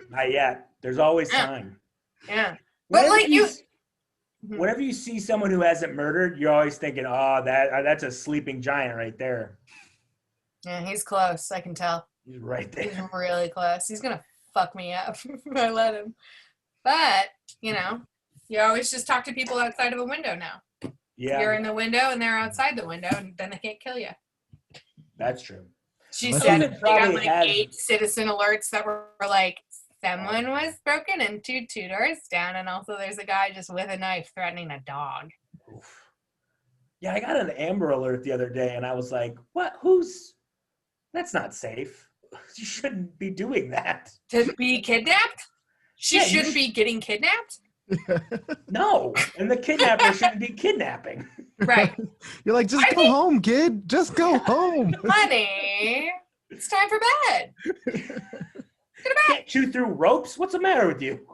Not yet. There's always time. Yeah. But like whenever you see someone who hasn't murdered, you're always thinking, oh, that's a sleeping giant right there. Yeah, he's close. I can tell. He's right there. He's really close. He's going to fuck me up if I let him. But, you always just talk to people outside of a window now. Yeah. You're in the window and they're outside the window, and then they can't kill you. That's true. She said they got like 8 citizen alerts that were like, someone was broken into 2 doors down, and also there's a guy just with a knife threatening a dog. Oof. Yeah, I got an Amber Alert the other day, and I was like, what? That's not safe. You shouldn't be doing that. To be kidnapped? She shouldn't be getting kidnapped? No, and the kidnapper shouldn't be kidnapping. Right. You're like, just go home, kid. Just go home. Honey, it's time for bed. Go to bed. Can't chew through ropes? What's the matter with you?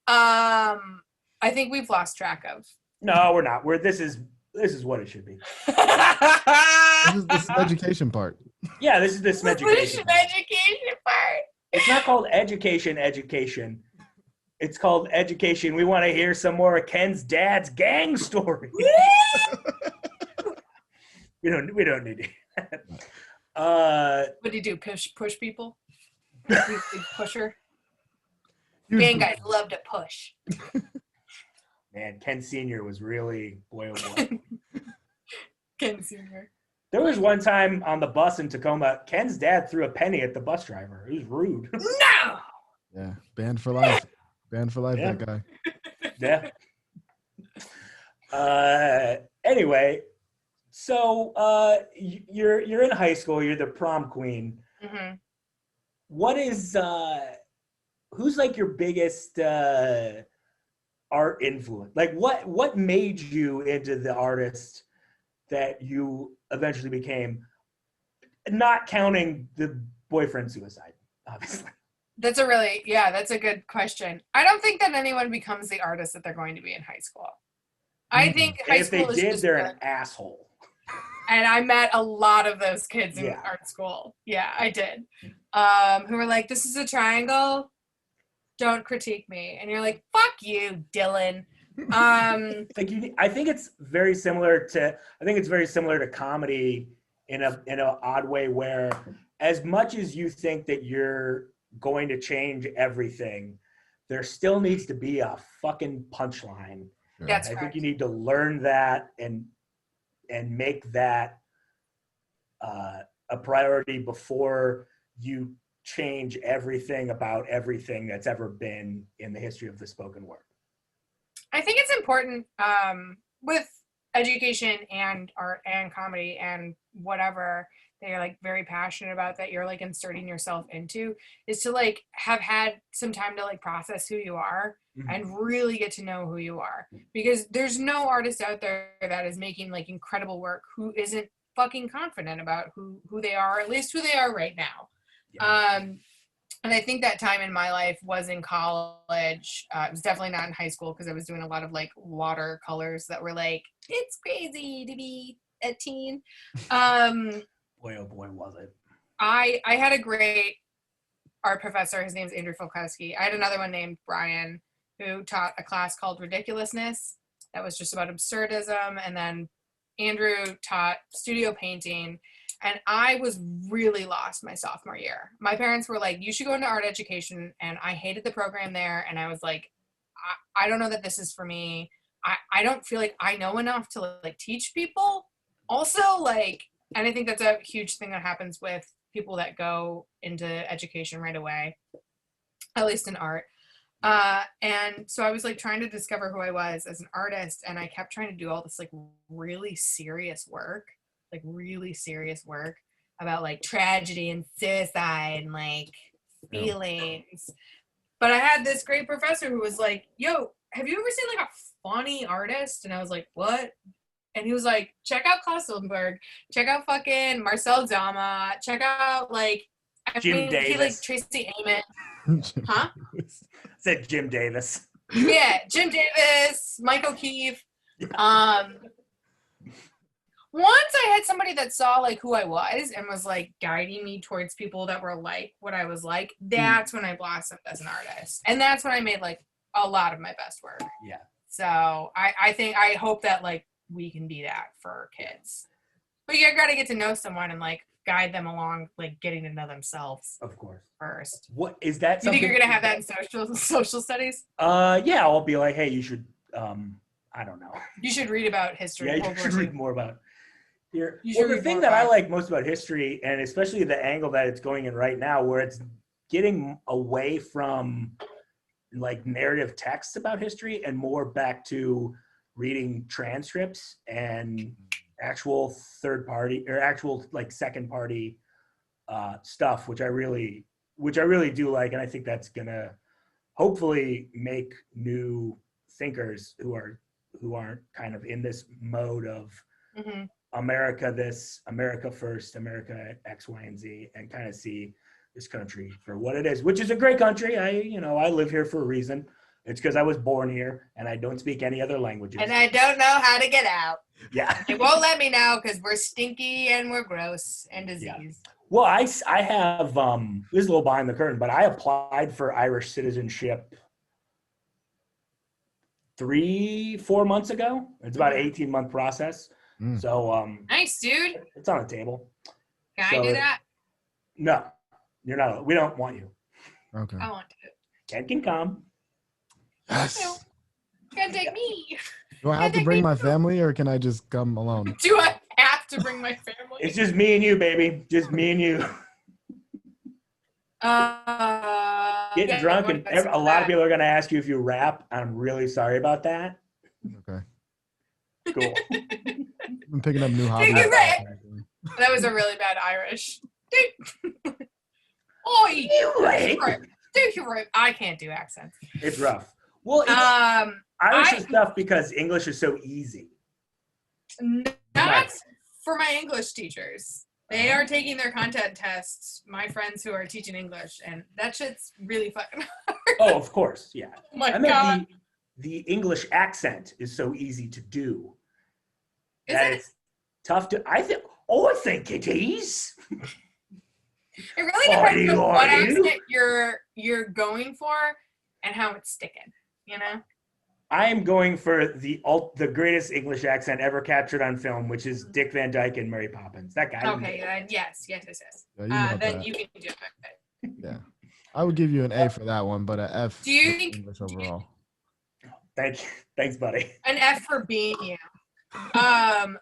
I think we've lost track of. No, we're not. This is what it should be. This is the education part. Yeah, this is the education part. Education part. It's not called education. It's called education. We want to hear some more of Ken's dad's gang story. we don't need it. What do you do? Push people? Big pusher. Gang guys love to push. Man, Ken Sr. was really boy oh boy. Ken Sr. There was one time on the bus in Tacoma, Ken's dad threw a penny at the bus driver. It was rude. No. Yeah, banned for life. Banned for life, Yeah. that Yeah. guy. Anyway, so you're in high school. You're the prom queen. Mm-hmm. What is who's like your biggest art influence? Like what made you into the artist that you eventually became? Not counting the boyfriend suicide, obviously. That's a good question. I don't think that anyone becomes the artist that they're going to be in high school. I think high school is just they're an asshole. And I met a lot of those kids in art school. Yeah, I did. Who were like, this is a triangle. Don't critique me. And you're like, fuck you, Dylan. I think it's very similar to comedy in an odd way, where as much as you think that you're going to change everything, there still needs to be a fucking punchline. Sure. That's I correct. think you need to learn that and make that a priority before you change everything about everything that's ever been in the history of the spoken word. I think it's important with education and art and comedy and whatever they're like very passionate about that you're like inserting yourself into is to like have had some time to like process who you are and really get to know who you are, because there's no artist out there that is making like incredible work who isn't fucking confident about who they are, at least who they are right now. And I think that time in my life was in college. It was definitely not in high school because I was doing a lot of like watercolors that were like, it's crazy to be a teen. Boy, oh boy, was it. I had a great art professor. His name's Andrew Folkowski. I had another one named Brian who taught a class called Ridiculousness that was just about absurdism. And then Andrew taught studio painting. And I was really lost my sophomore year. My parents were like, you should go into art education. And I hated the program there. And I was like, I don't know that this is for me. I don't feel like I know enough to like teach people. Also, like, and I think that's a huge thing that happens with people that go into education right away, at least in art. And so I was like trying to discover who I was as an artist. And I kept trying to do all this like really serious work about like tragedy and suicide and like feelings. But I had this great professor who was like, yo, have you ever seen like a funny artist? And I was like, what? And he was like, check out Klaus Oldenburg, check out fucking Marcel Zama, check out like, Jim Davis. He like Tracy Amen. Huh? I said Jim Davis. Yeah, Jim Davis, Mike O'Keefe. Once I had somebody that saw like who I was and was like guiding me towards people that were like what I was like, that's when I blossomed as an artist. And that's when I made like a lot of my best work. Yeah. So I hope that like we can be that for kids. But you gotta get to know someone and like guide them along, like getting to know themselves. Of course. First. What is that? You think you're gonna have that in social studies? Yeah, I'll be like, hey, you should I don't know. You should read about history. Yeah, you should read more about here. Well, the thing that I like most about history, and especially the angle that it's going in right now, where it's getting away from like narrative texts about history and more back to reading transcripts and actual third party or actual like second party stuff, which I really do like, and I think that's gonna hopefully make new thinkers who aren't kind of in this mode of America this, America first, America X, Y, and Z, and kind of see this country for what it is, which is a great country. I live here for a reason. It's because I was born here and I don't speak any other languages. And I don't know how to get out. Yeah. They won't let me now because we're stinky and we're gross and disease. Yeah. Well, I have, this is a little behind the curtain, but I applied for Irish citizenship 3-4 months ago. It's about an 18-month process. So nice, dude. It's on the table. Can I do that? No, you're not. We don't want you. Okay. I want to. Ken can come. Yes. Can't take me. Do I have to bring my family or can I just come alone? Do I have to bring my family? It's just me and you, baby. Just me and you. Getting drunk, and a lot of people are going to ask you if you rap. I'm really sorry about that. Okay. Cool. I'm picking up new hobbies. That was a really bad Irish. Oi! I can't do accents. It's rough. Well, Irish is tough because English is so easy. That's for my English teachers. They are taking their content tests, my friends who are teaching English, and that shit's really fucking hard. Oh, of course, yeah. Oh my God. The English accent is so easy to do. Is it? It's tough to, I think it is. It really depends on what accent you're going for and how it's sticking, you know? I am going for the greatest English accent ever captured on film, which is Dick Van Dyke and Mary Poppins. That guy. Okay, yes. Yeah, then you can do it. Yeah. I would give you an A for that one, but an F do you for think English overall. Thank you. Thanks, buddy. An F for being you.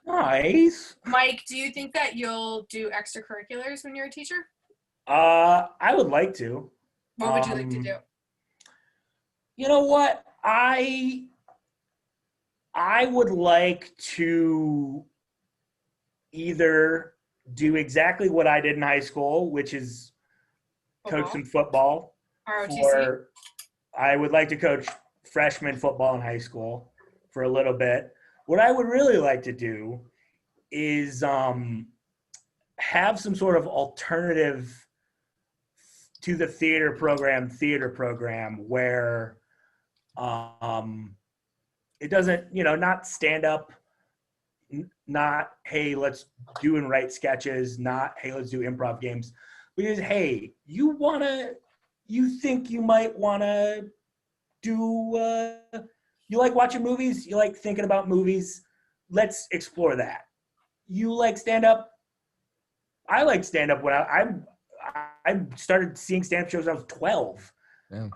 Nice. Mike, do you think that you'll do extracurriculars when you're a teacher? I would like to. What would you like to do? You know what? I I would like to either do exactly what I did in high school, which is coach some football. ROTC. I would like to coach freshman football in high school for a little bit. What I would really like to do is have some sort of alternative to the theater program where it doesn't, not stand up, not, hey, let's do and write sketches, not, hey, let's do improv games. Because, hey, you think you might want to do, you like watching movies, you like thinking about movies, let's explore that. You like stand-up? I like stand-up when I started seeing stand-up shows when I was 12. Yeah.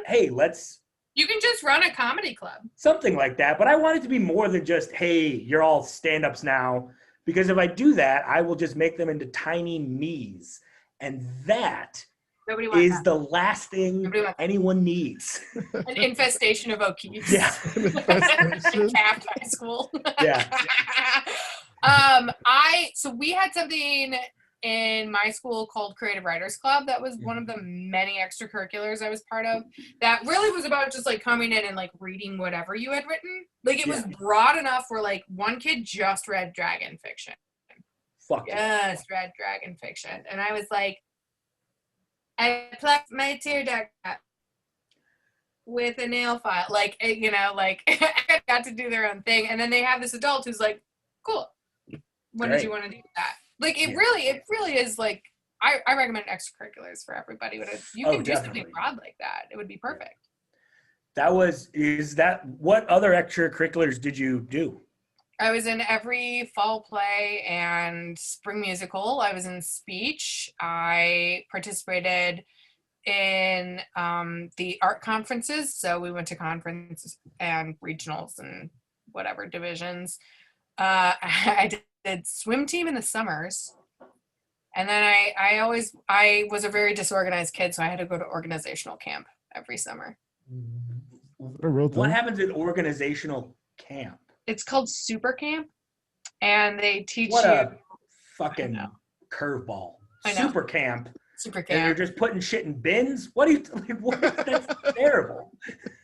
Hey, you can just run a comedy club. Something like that. But I want it to be more than just, hey, you're all stand-ups now. Because if I do that, I will just make them into tiny me's. And that is the last thing anyone needs. An infestation of O'Keefe's. Yeah. Taft High School. Yeah. So we had something in my school called Creative Writers Club. That was one of the many extracurriculars I was part of. That really was about just like coming in and like reading whatever you had written. Like it was broad enough where like one kid just read dragon fiction. Read dragon fiction. And I was like, I plucked my tear duct with a nail file. Like, I got to do their own thing. And then they have this adult who's like, cool. When did you want to do that? Like, it really is like, I recommend extracurriculars for everybody. But if you can do something broad like that, it would be perfect. What other extracurriculars did you do? I was in every fall play and spring musical. I was in speech. I participated in the art conferences. So we went to conferences and regionals and whatever divisions. I did swim team in the summers. And then I was a very disorganized kid, so I had to go to organizational camp every summer. What happens at organizational camp? It's called Super Camp, and they teach What a fucking curveball. Super Camp. And you're just putting shit in bins? What do you that's terrible.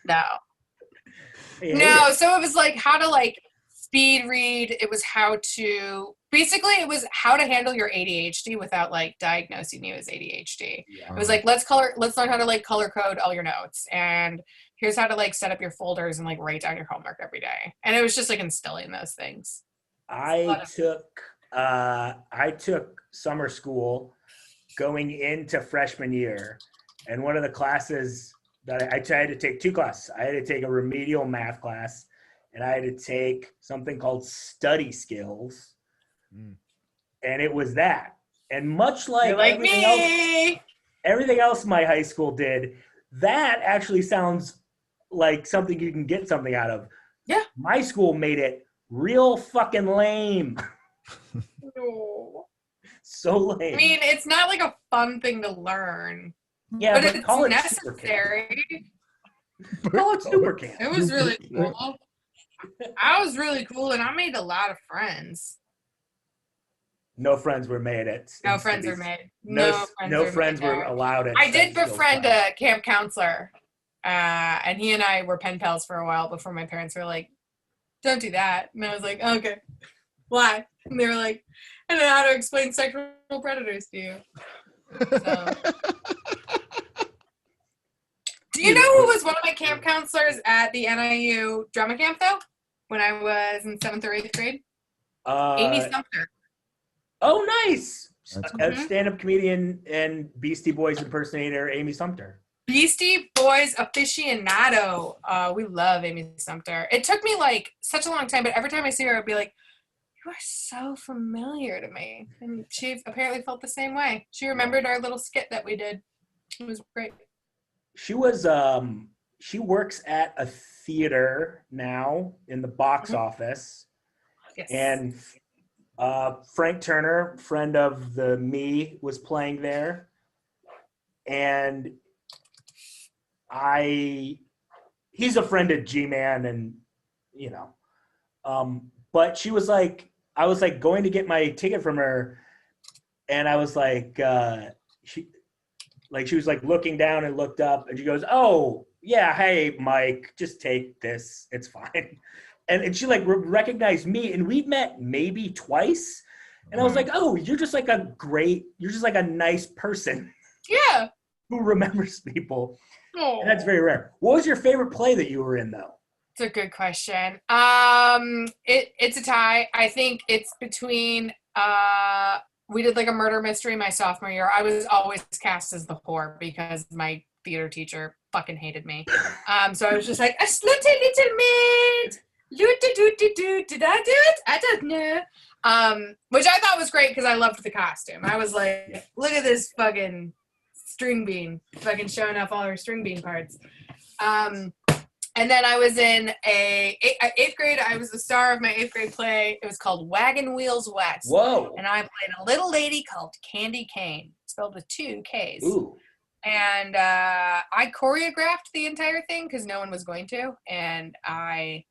No. So it was like how to like speed read. It was how to handle your ADHD without like diagnosing you as ADHD. Yeah. It was like let's learn how to like color code all your notes, and here's how to like set up your folders and like write down your homework every day. And it was just like instilling those things. I took summer school going into freshman year, and one of the classes that I had to take two classes. I had to take a remedial math class, and I had to take something called study skills. And it was that. And much like everything else my high school did, that actually sounds like something you can get something out of. Yeah. My school made it real fucking lame. No. So lame. I mean, it's not like a fun thing to learn. Yeah, but it's necessary. Call it super camp. It was really cool. I was really cool, and I made a lot of friends. No friends were made at. No friends were made. No friends were allowed at. I did befriend a camp counselor, and he and I were pen pals for a while before my parents were like, "Don't do that." And I was like, "Okay, why?" And they were like, "I don't know how to explain sexual predators to you." So. Do you know who was one of my camp counselors at the NIU drama camp though? When I was in 7th or 8th grade? Amy Sumter. Oh, nice. A stand-up comedian and Beastie Boys impersonator, Amy Sumter. Beastie Boys aficionado. We love Amy Sumter. It took me like such a long time, but every time I see her, I'd be like, you are so familiar to me. And she apparently felt the same way. She remembered our little skit that we did. It was great. She was she works at a theater now in the box office. Yes. And Frank Turner, friend of the Me, was playing there. And he's a friend of G-Man, and you know. But she was like, I was like going to get my ticket from her, and I was like, she was like looking down and looked up, and she goes, "Oh yeah, hey Mike, just take this, it's fine." And she like recognized me, and we'd met maybe twice, and I was like, "Oh, you're just like a nice person Yeah. who remembers people." Oh. And that's very rare. What was your favorite play that you were in, though? It's a good question. It's a tie. I think it's between we did like a murder mystery my sophomore year. I was always cast as the whore because my theater teacher fucking hated me. So I was just like, a slutty little maid. Did I do it? I don't know. Which I thought was great because I loved the costume. I was like, look at this fucking string bean, fucking showing off all her string bean parts. And then I was in eighth grade. I was the star of my eighth grade play. It was called Wagon Wheels West. Whoa. And I played a little lady called Candy Cane, spelled with 2 Ks. Ooh. And I choreographed the entire thing because no one was going to. And I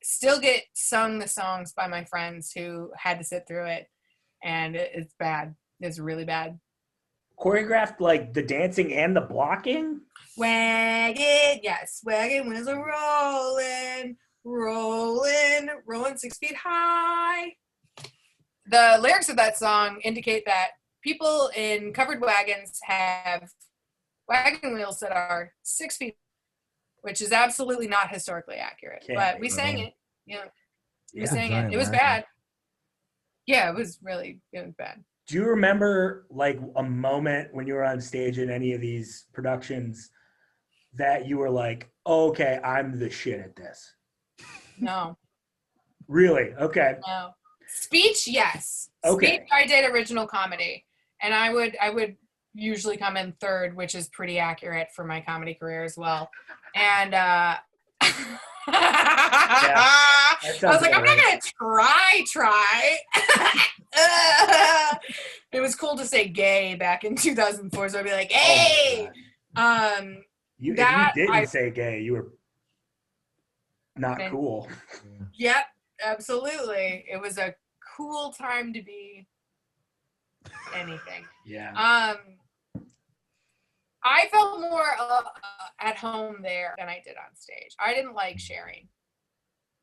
still get sung the songs by my friends who had to sit through it. And it's bad. It's really bad. Choreographed like the dancing and the blocking? Wagon, yes, wagon wheels are rolling 6 feet high. The lyrics of that song indicate that people in covered wagons have wagon wheels that are 6 feet, which is absolutely not historically accurate. But we sang it. We sang it. It was bad. Yeah, it was bad. Do you remember like a moment when you were on stage in any of these productions that you were like, oh, okay, I'm the shit at this? No. Really? Okay. No. Speech, yes. Okay. Speech, I did original comedy. And I would usually come in third, which is pretty accurate for my comedy career as well. And I was like, I'm not going to try. It was cool to say gay back in 2004, so I'd be like, hey. If you didn't say gay, you were not cool. Yep, absolutely. It was a cool time to be anything. Yeah. I felt more at home there than I did on stage. I didn't like sharing.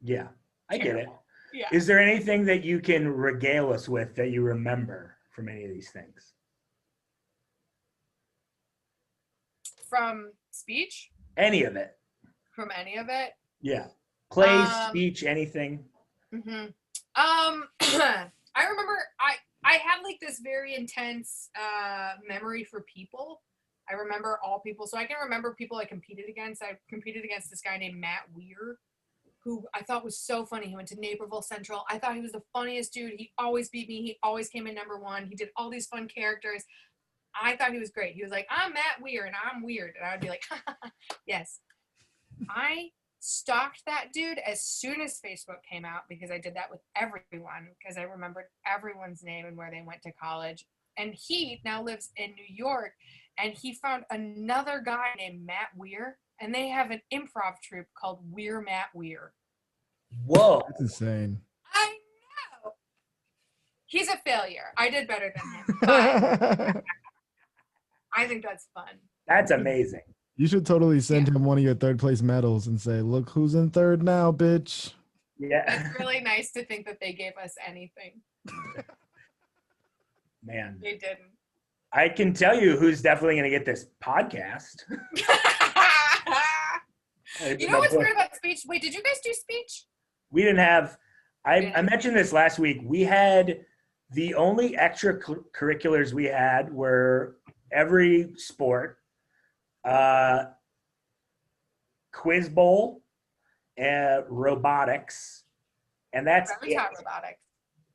Yeah, I get it. Yeah. Is there anything that you can regale us with that you remember from any of these things? From speech? Any of it. From any of it? Yeah. Plays, speech, anything. Mm-hmm. I remember I had like this very intense memory for people. I remember all people. So I can remember people I competed against. I competed against this guy named Matt Weir, who I thought was so funny. He went to Naperville Central. I thought he was the funniest dude. He always beat me. He always came in number 1. He did all these fun characters. I thought he was great. He was like, I'm Matt Weir, and I'm weird. And I would be like, yes. I stalked that dude as soon as Facebook came out because I did that with everyone because I remembered everyone's name and where they went to college. And he now lives in New York, and he found another guy named Matt Weir. And they have an improv troupe called Weir Matt Weir. Whoa. That's insane. I know. He's a failure. I did better than him. But I think that's fun. That's amazing. You should totally send him one of your third place medals and say, look who's in third now, bitch. Yeah. It's really nice to think that they gave us anything. Man. They didn't. I can tell you who's definitely going to get this podcast. You know what's weird about speech? Wait, did you guys do speech? We didn't have, I mentioned this last week. We had, the only extracurriculars we had were every sport, quiz bowl, and robotics. And that's it. Robotics.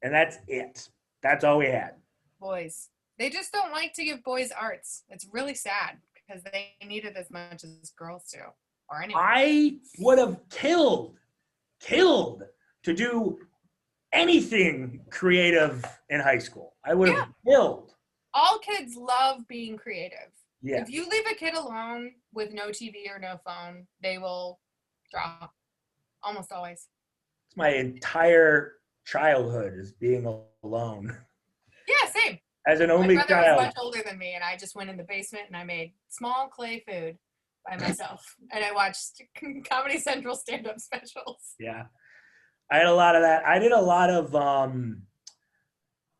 And that's it. That's all we had. Boys. They just don't like to give boys arts. It's really sad because they need it as much as girls do. Or anyone. I would have killed to do anything creative in high school. I would have killed. All kids love being creative. Yeah. If you leave a kid alone with no TV or no phone, they will draw. Almost always. It's my entire childhood is being alone. Yeah, same. As an only My brother child. was much older than me, and I just went in the basement and I made small clay food by myself. And I watched Comedy Central stand-up specials. Yeah. I had a lot of that. I did a lot of,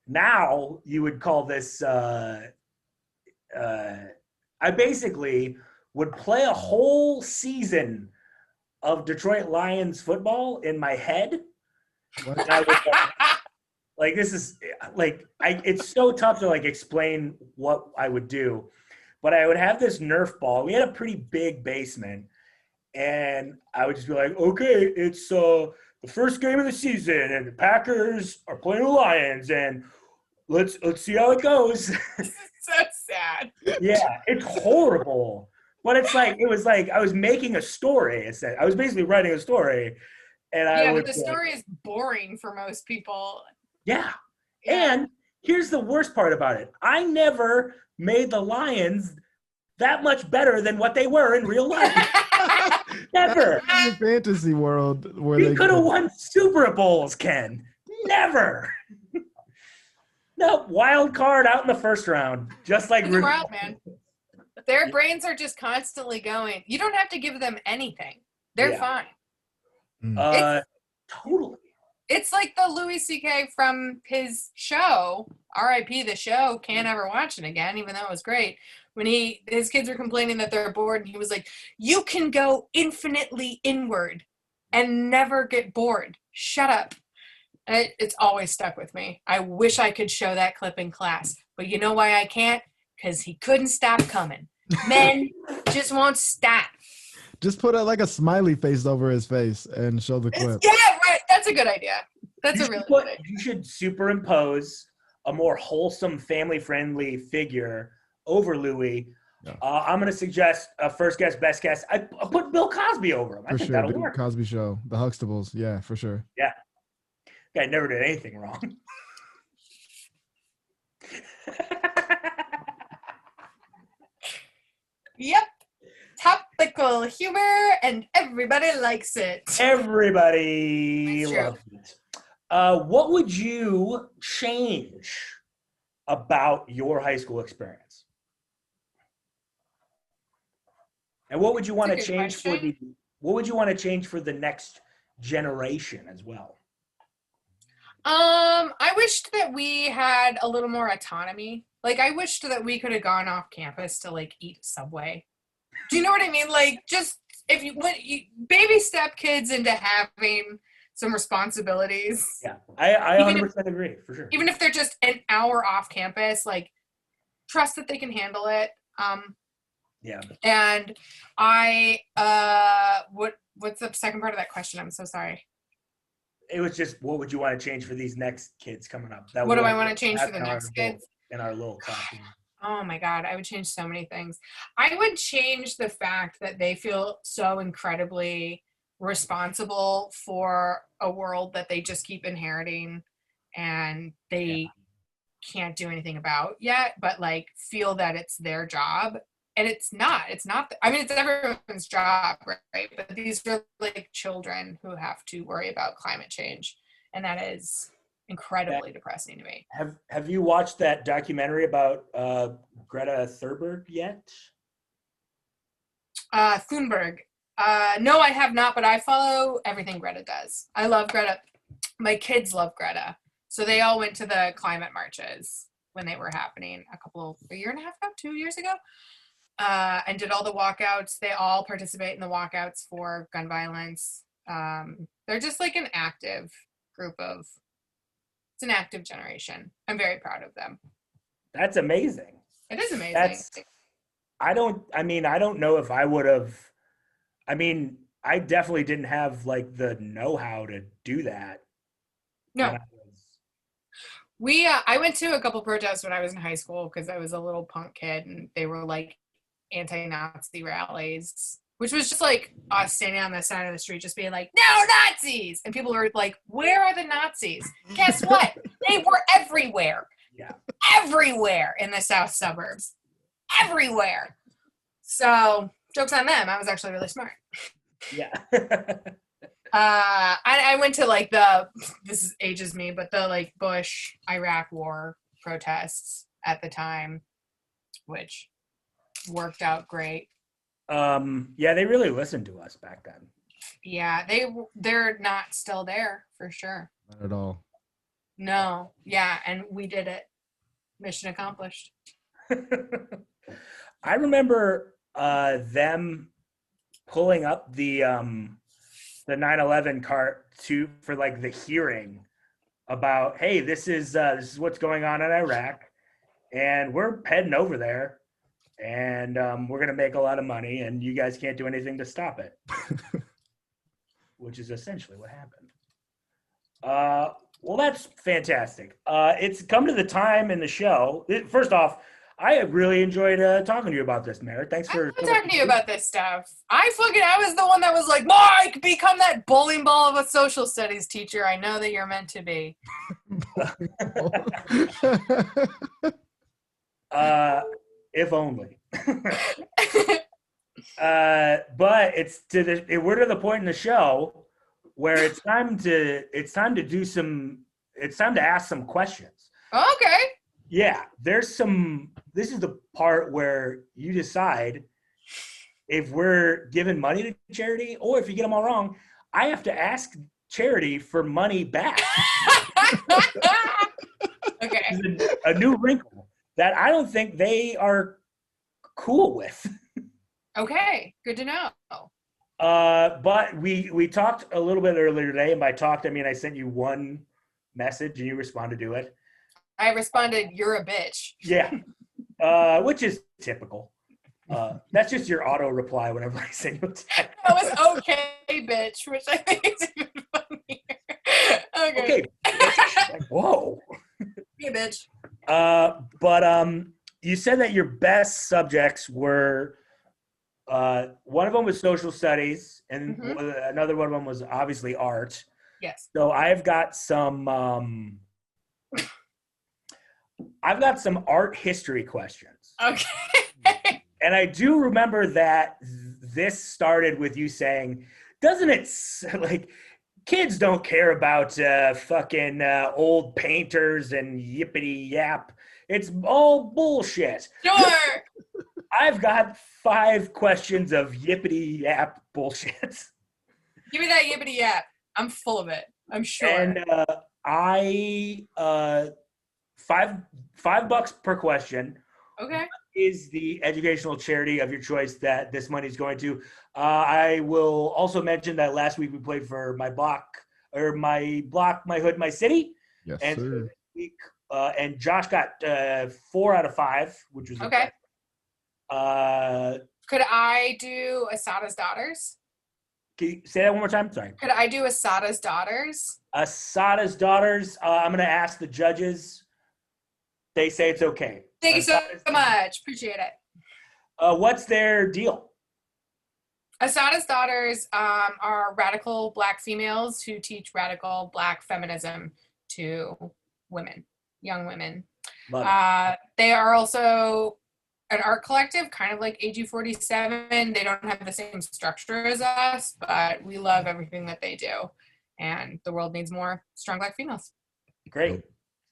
now you would call this, I basically would play a whole season of Detroit Lions football in my head. And I would, like, this is like, it's so tough to like explain what I would do, but I would have this Nerf ball. We had a pretty big basement, and I would just be like, okay, it's the first game of the season, and the Packers are playing the Lions, and let's see how it goes. This is so sad. Yeah, it's horrible. But it's like, it was like I was making a story. I was basically writing a story. And Yeah, but the story is boring for most people. Yeah. And here's the worst part about it. I never made the Lions that much better than what they were in real life. Never. In the fantasy world where We they could have won Super Bowls, Ken. Never. Nope. Wild card out in the first round. Just like They're out, man. Their brains are just constantly going. You don't have to give them anything. They're fine. Totally. It's like the Louis C.K. from his show, R.I.P. the show, can't ever watch it again, even though it was great. When his kids were complaining that they're bored, and he was like, you can go infinitely inward and never get bored. Shut up. It's always stuck with me. I wish I could show that clip in class, but you know why I can't? Because he couldn't stop coming. Men just won't stop. Just put like a smiley face over his face and show the clip. Yeah, right. That's a good idea. That's a really good idea. You should superimpose a more wholesome, family-friendly figure over Louis. Yeah. I'm going to suggest a first guess, best guess. I put Bill Cosby over him. I think that'll work. Cosby Show, the Huxtables. Yeah, for sure. Yeah. Guy never did anything wrong. Yep. Topical humor, and everybody likes it. Everybody loves it. What would you change about your high school experience? And what would you want to change for the next generation as well? I wished that we had a little more autonomy. Like, I wished that we could have gone off campus to like eat Subway. Do you know what I mean? Like, just if you baby step kids into having some responsibilities. Yeah, I 100% agree, for sure. Even if they're just an hour off campus, like, trust that they can handle it. Yeah. And what's the second part of that question? I'm so sorry. It was just, what would you want to change for these next kids coming up? What do I want to change for the next kids? In our little classroom. Oh my God, I would change so many things. I would change the fact that they feel so incredibly responsible for a world that they just keep inheriting and they can't do anything about yet, but like feel that it's their job. And it's not, I mean, it's everyone's job, right? But these are like children who have to worry about climate change. And that is incredibly depressing to me. Have you watched that documentary about Greta Thunberg yet? Thunberg. No, I have not, but I follow everything Greta does. I love Greta. My kids love Greta. So they all went to the climate marches when they were happening a year and a half ago, 2 years ago, and did all the walkouts. They all participate in the walkouts for gun violence. They're just like an active group of, it's an active generation. I'm very proud of them. That's amazing. It is amazing. I don't know if I would have, I definitely didn't have like the know-how to do that. No. I went to a couple protests when I was in high school because I was a little punk kid and they were like anti-Nazi rallies, which was just like us standing on the side of the street just being like, no Nazis! And people were like, where are the Nazis? Guess what? They were everywhere. Yeah. Everywhere in the south suburbs. Everywhere. So, joke's on them. I was actually really smart. Yeah. I went to like this ages me, but the like Bush Iraq war protests at the time, which worked out great. Yeah, they really listened to us back then. Yeah, they're not still there for sure. Not at all. No, yeah, and we did it. Mission accomplished. I remember them pulling up the 9/11 cart for like the hearing about, hey, this is what's going on in Iraq, and we're heading over there, and we're gonna make a lot of money, and you guys can't do anything to stop it, which is essentially what happened. Well, that's fantastic. It's come to the time in the show. First off, I have really enjoyed talking to you about this, Meredith. Thanks for talking to you about this stuff. I was the one that was like, Mike, become that bowling ball of a social studies teacher I know that you're meant to be. If only. But we're to the point in the show where it's time to ask some questions. Okay. Yeah, this is the part where you decide if we're giving money to charity, or if you get them all wrong, I have to ask charity for money back. Okay. A new wrinkle that I don't think they are cool with. Okay, good to know. But we talked a little bit earlier today, and by talked, I mean I sent you one message and you responded to it. I responded, "You're a bitch." Yeah, which is typical. That's just your auto reply whenever I send you a text. That was okay, bitch, which I think is even funnier. Okay. Like, whoa. Hey, bitch. But you said that your best subjects were one of them was social studies, and another one of them was obviously art. Yes. So I've got some art history questions. Okay. And I do remember that this started with you saying, doesn't it, like, kids don't care about fucking old painters and yippity yap. It's all bullshit. Sure. I've got 5 questions of yippity yap bullshit. Give me that yippity yap. I'm full of it. I'm sure. And $5 per question. Okay. Is the educational charity of your choice that this money is going to. I will also mention that last week we played for my block, my hood, my city. Yes, and sir. so this week, and Josh got 4 out of 5, which was okay. Could I do Asada's Daughters? Can you say that one more time? Sorry. Could I do Asada's Daughters? Asada's Daughters. I'm going to ask the judges. They say it's okay. Thank you so much. Appreciate it. What's their deal? Asada's Daughters are radical Black females who teach radical Black feminism to women, young women. They are also an art collective, kind of like AG47. They don't have the same structure as us, but we love everything that they do. And the world needs more strong Black females. Great.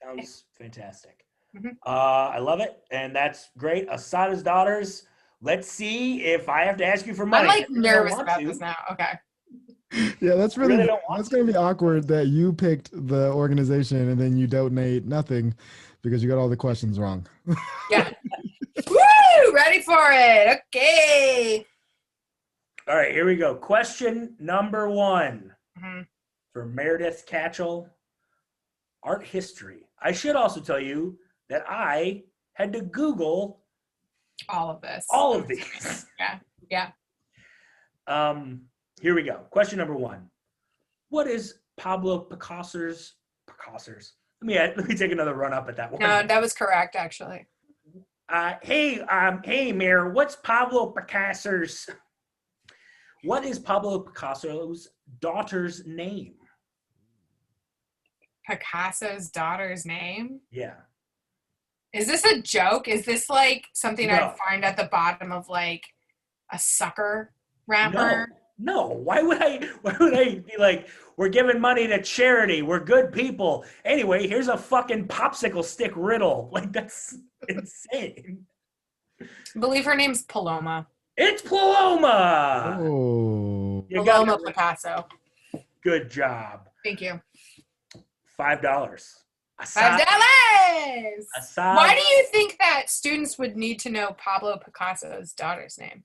Sounds fantastic. I love it. And that's great. Asada's Daughters. Let's see if I have to ask you for money. I'm like nervous about this now. Okay. Yeah, that's really that's going to be awkward that you picked the organization and then you donate nothing because you got all the questions wrong. Yeah. Woo! Ready for it. Okay. All right, here we go. Question number 1 for Meredith Kachel, art history. I should also tell you that I had to Google all of this. All of these. Yeah. Here we go. Question number 1. What is Pablo Picasso's? Let me take another run up at that one. No, that was correct, actually. Hey, Mayor, what's Pablo Picasso's? What is Pablo Picasso's daughter's name? Picasso's daughter's name? Yeah. Is this a joke? Is this like something No. I'd find at the bottom of like a sucker wrapper? No, why would I be like, we're giving money to charity, we're good people. Anyway, here's a fucking popsicle stick riddle. Like, that's insane. I believe her name's Paloma. It's Paloma. Oh. You got Paloma it right. Picasso. Good job. Thank you. $5. $5. Assad. Why do you think that students would need to know Pablo Picasso's daughter's name?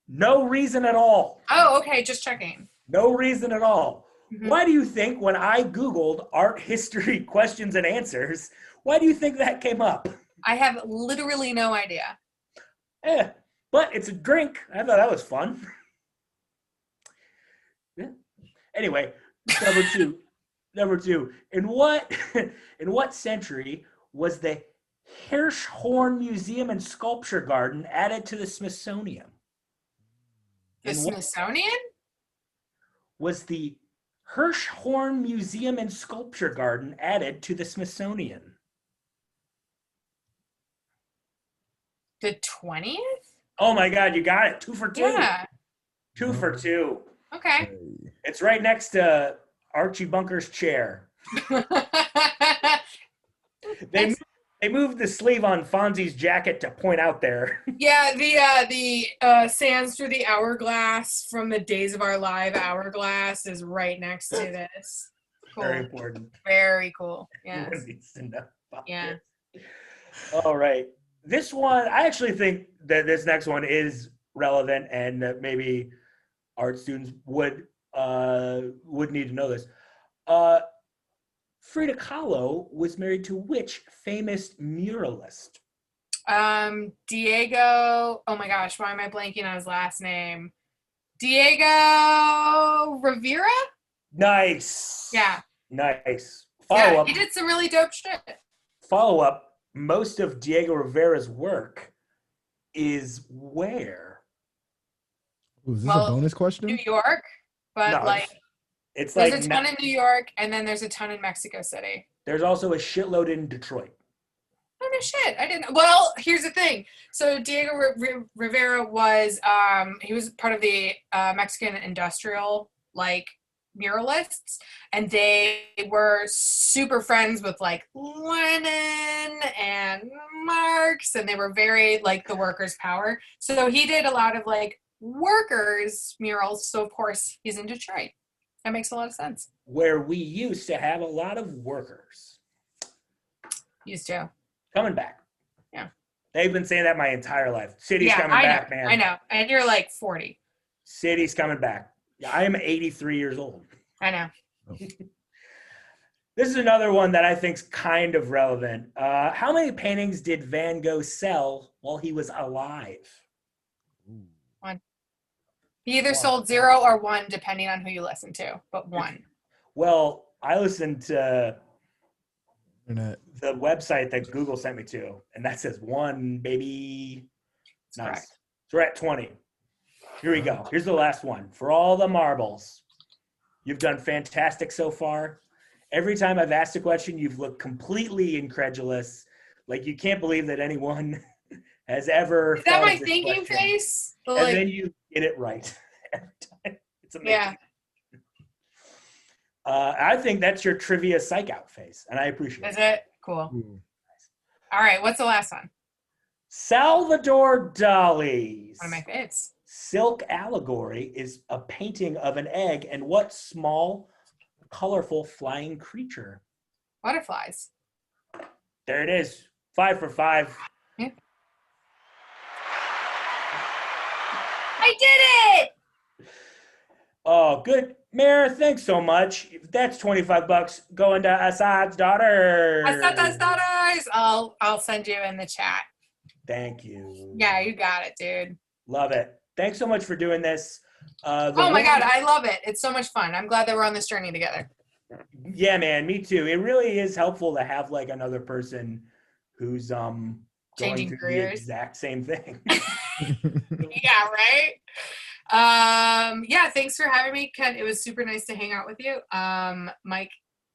No reason at all. Oh, okay, just checking. No reason at all. Mhm. Why do you think when I Googled art history questions and answers, why do you think that came up? I have literally no idea. But it's a drink. I thought that was fun. Yeah. Anyway, number two. In what century was the Hirschhorn Museum and Sculpture Garden added to the Smithsonian? The Smithsonian? Was the Hirschhorn Museum and Sculpture Garden added to the Smithsonian? The 20th? Oh my God, you got it. 2 for 2. Yeah. 2 for 2. Okay. It's right next to Archie Bunker's chair. They moved the sleeve on Fonzie's jacket to point out there. Yeah, the sands through the hourglass from the Days of Our Life hourglass is right next to this. Cool. Very important. Very cool. Yes. Everyone needs to know about Yeah. this. All right. This one, I actually think that this next one is relevant and that maybe art students would need to know this. Frida Kahlo was married to which famous muralist? Diego, oh my gosh, why am I blanking on his last name? Diego Rivera? Nice. Yeah. Nice. Yeah, he did some really dope shit. Follow up. Most of Diego Rivera's work is where? Ooh, is this a bonus question? New York, but No, like it's there's like a ton in New York, and then there's a ton in Mexico City. There's also a shitload in Detroit. Oh no shit, I didn't. Well, here's the thing. So Diego Rivera was he was part of the Mexican industrial like muralists, and they were super friends with like Lenin and Marx, and they were very like the workers' power. So he did a lot of like workers murals. So of course he's in Detroit. That makes a lot of sense. Where we used to have a lot of workers. Used to. Coming back. Yeah. They've been saying that my entire life. City's coming back, man. I know. And you're like 40. City's coming back. I am 83 years old. I know. This is another one that I think's kind of relevant. How many paintings did Van Gogh sell while he was alive? One. He either sold 0 or 1, depending on who you listen to, but 1. Well, I listened to Internet. the website that Google sent me to, and that says 1, baby. Nice. Correct. So we're at 20. Here we go. Here's the last one. For all the marbles, you've done fantastic so far. Every time I've asked a question, you've looked completely incredulous. Like you can't believe that anyone has ever. Is that my thinking face? And Like, then you get it right every time. It's amazing. yeah. I think that's your trivia psych out face, and I appreciate Is it. it? Cool. Ooh. All right. What's the last one? Salvador Dali's One of my faves. Silk Allegory is a painting of an egg and what small, colorful flying creature? Butterflies. There it is. 5 for 5. Yeah. I did it! Oh, good. Mayor, thanks so much. That's $25 going to Assad's daughter. Assad's daughters. I'll send you in the chat. Thank you. Yeah, you got it, dude. Love it. Thanks so much for doing this. Oh my God, I love it. It's so much fun. I'm glad that we're on this journey together. Yeah, man, me too. It really is helpful to have like another person who's Changing going through careers. the exact same thing. Yeah, right? Yeah, thanks for having me, Ken. It was super nice to hang out with you. Mike,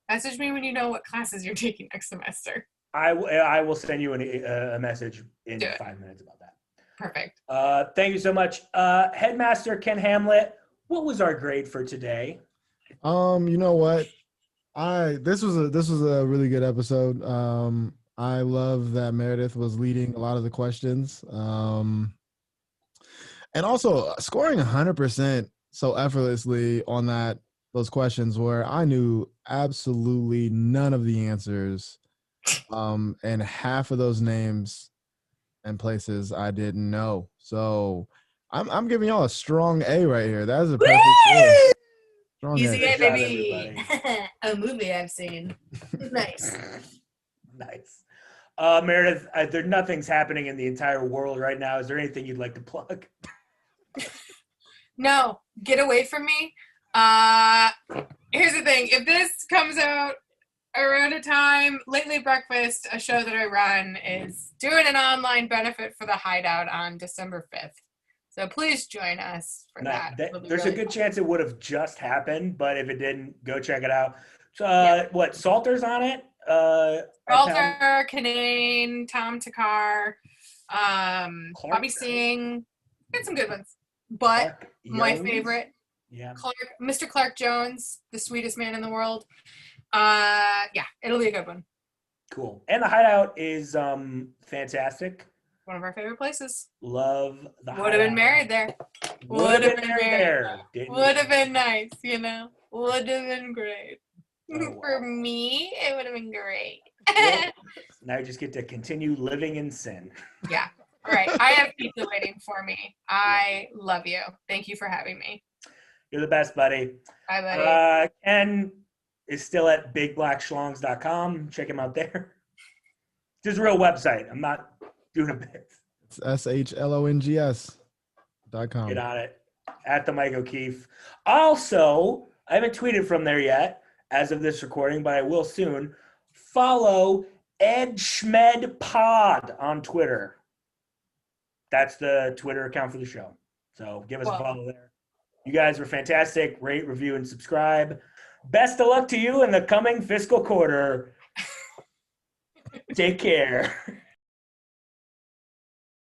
message me when you know what classes you're taking next semester. I will send you a message in 5 minutes about that. Perfect. Thank you so much. Headmaster Ken Hamlett, What was our grade for today? You know what? This was a really good episode. I love that Meredith was leading a lot of the questions. And also scoring 100% so effortlessly on those questions where I knew absolutely none of the answers. And half of those names and places I didn't know. So I'm giving y'all a strong A right here. That is a perfect score. Strong Easy A. A, Good job, baby. everybody. A movie I've seen. Nice. Nice. Meredith, nothing's happening in the entire world right now. Is there anything you'd like to plug? No, get away from me. Here's the thing. If this comes out around a time, Lately Breakfast, a show that I run, is doing an online benefit for the Hideout on December 5th. So please join us for that. There's a good chance it would have just happened, but if it didn't, go check it out. So, what, Salter's on it? Salter, Kanane, Tom Takar, Bobby Singh. Got some good ones. But my favorite, Mr. Clark Jones, the sweetest man in the world. It'll be a good one. Cool. And the Hideout is fantastic. One of our favorite places. Love the Hideout. Would have been married there. Would have been married there. Would have been nice, you know. Would have been great. Oh, wow. For me, it would have been great. Well, now you just get to continue living in sin. Yeah. All right. I have pizza waiting for me. I love you. Thank you for having me. You're the best, buddy. Bye, buddy. Ken is still at bigblackschlongs.com. Check him out there. It's his real website. I'm not doing a bit. It's SHLONGS.com. Get on it. At the Mike O'Keefe. Also, I haven't tweeted from there yet as of this recording, but I will soon. Follow Ed Schmed Pod on Twitter. That's the Twitter account for the show. So give us a follow there. You guys were fantastic. Rate, review, and subscribe. Best of luck to you in the coming fiscal quarter. Take care.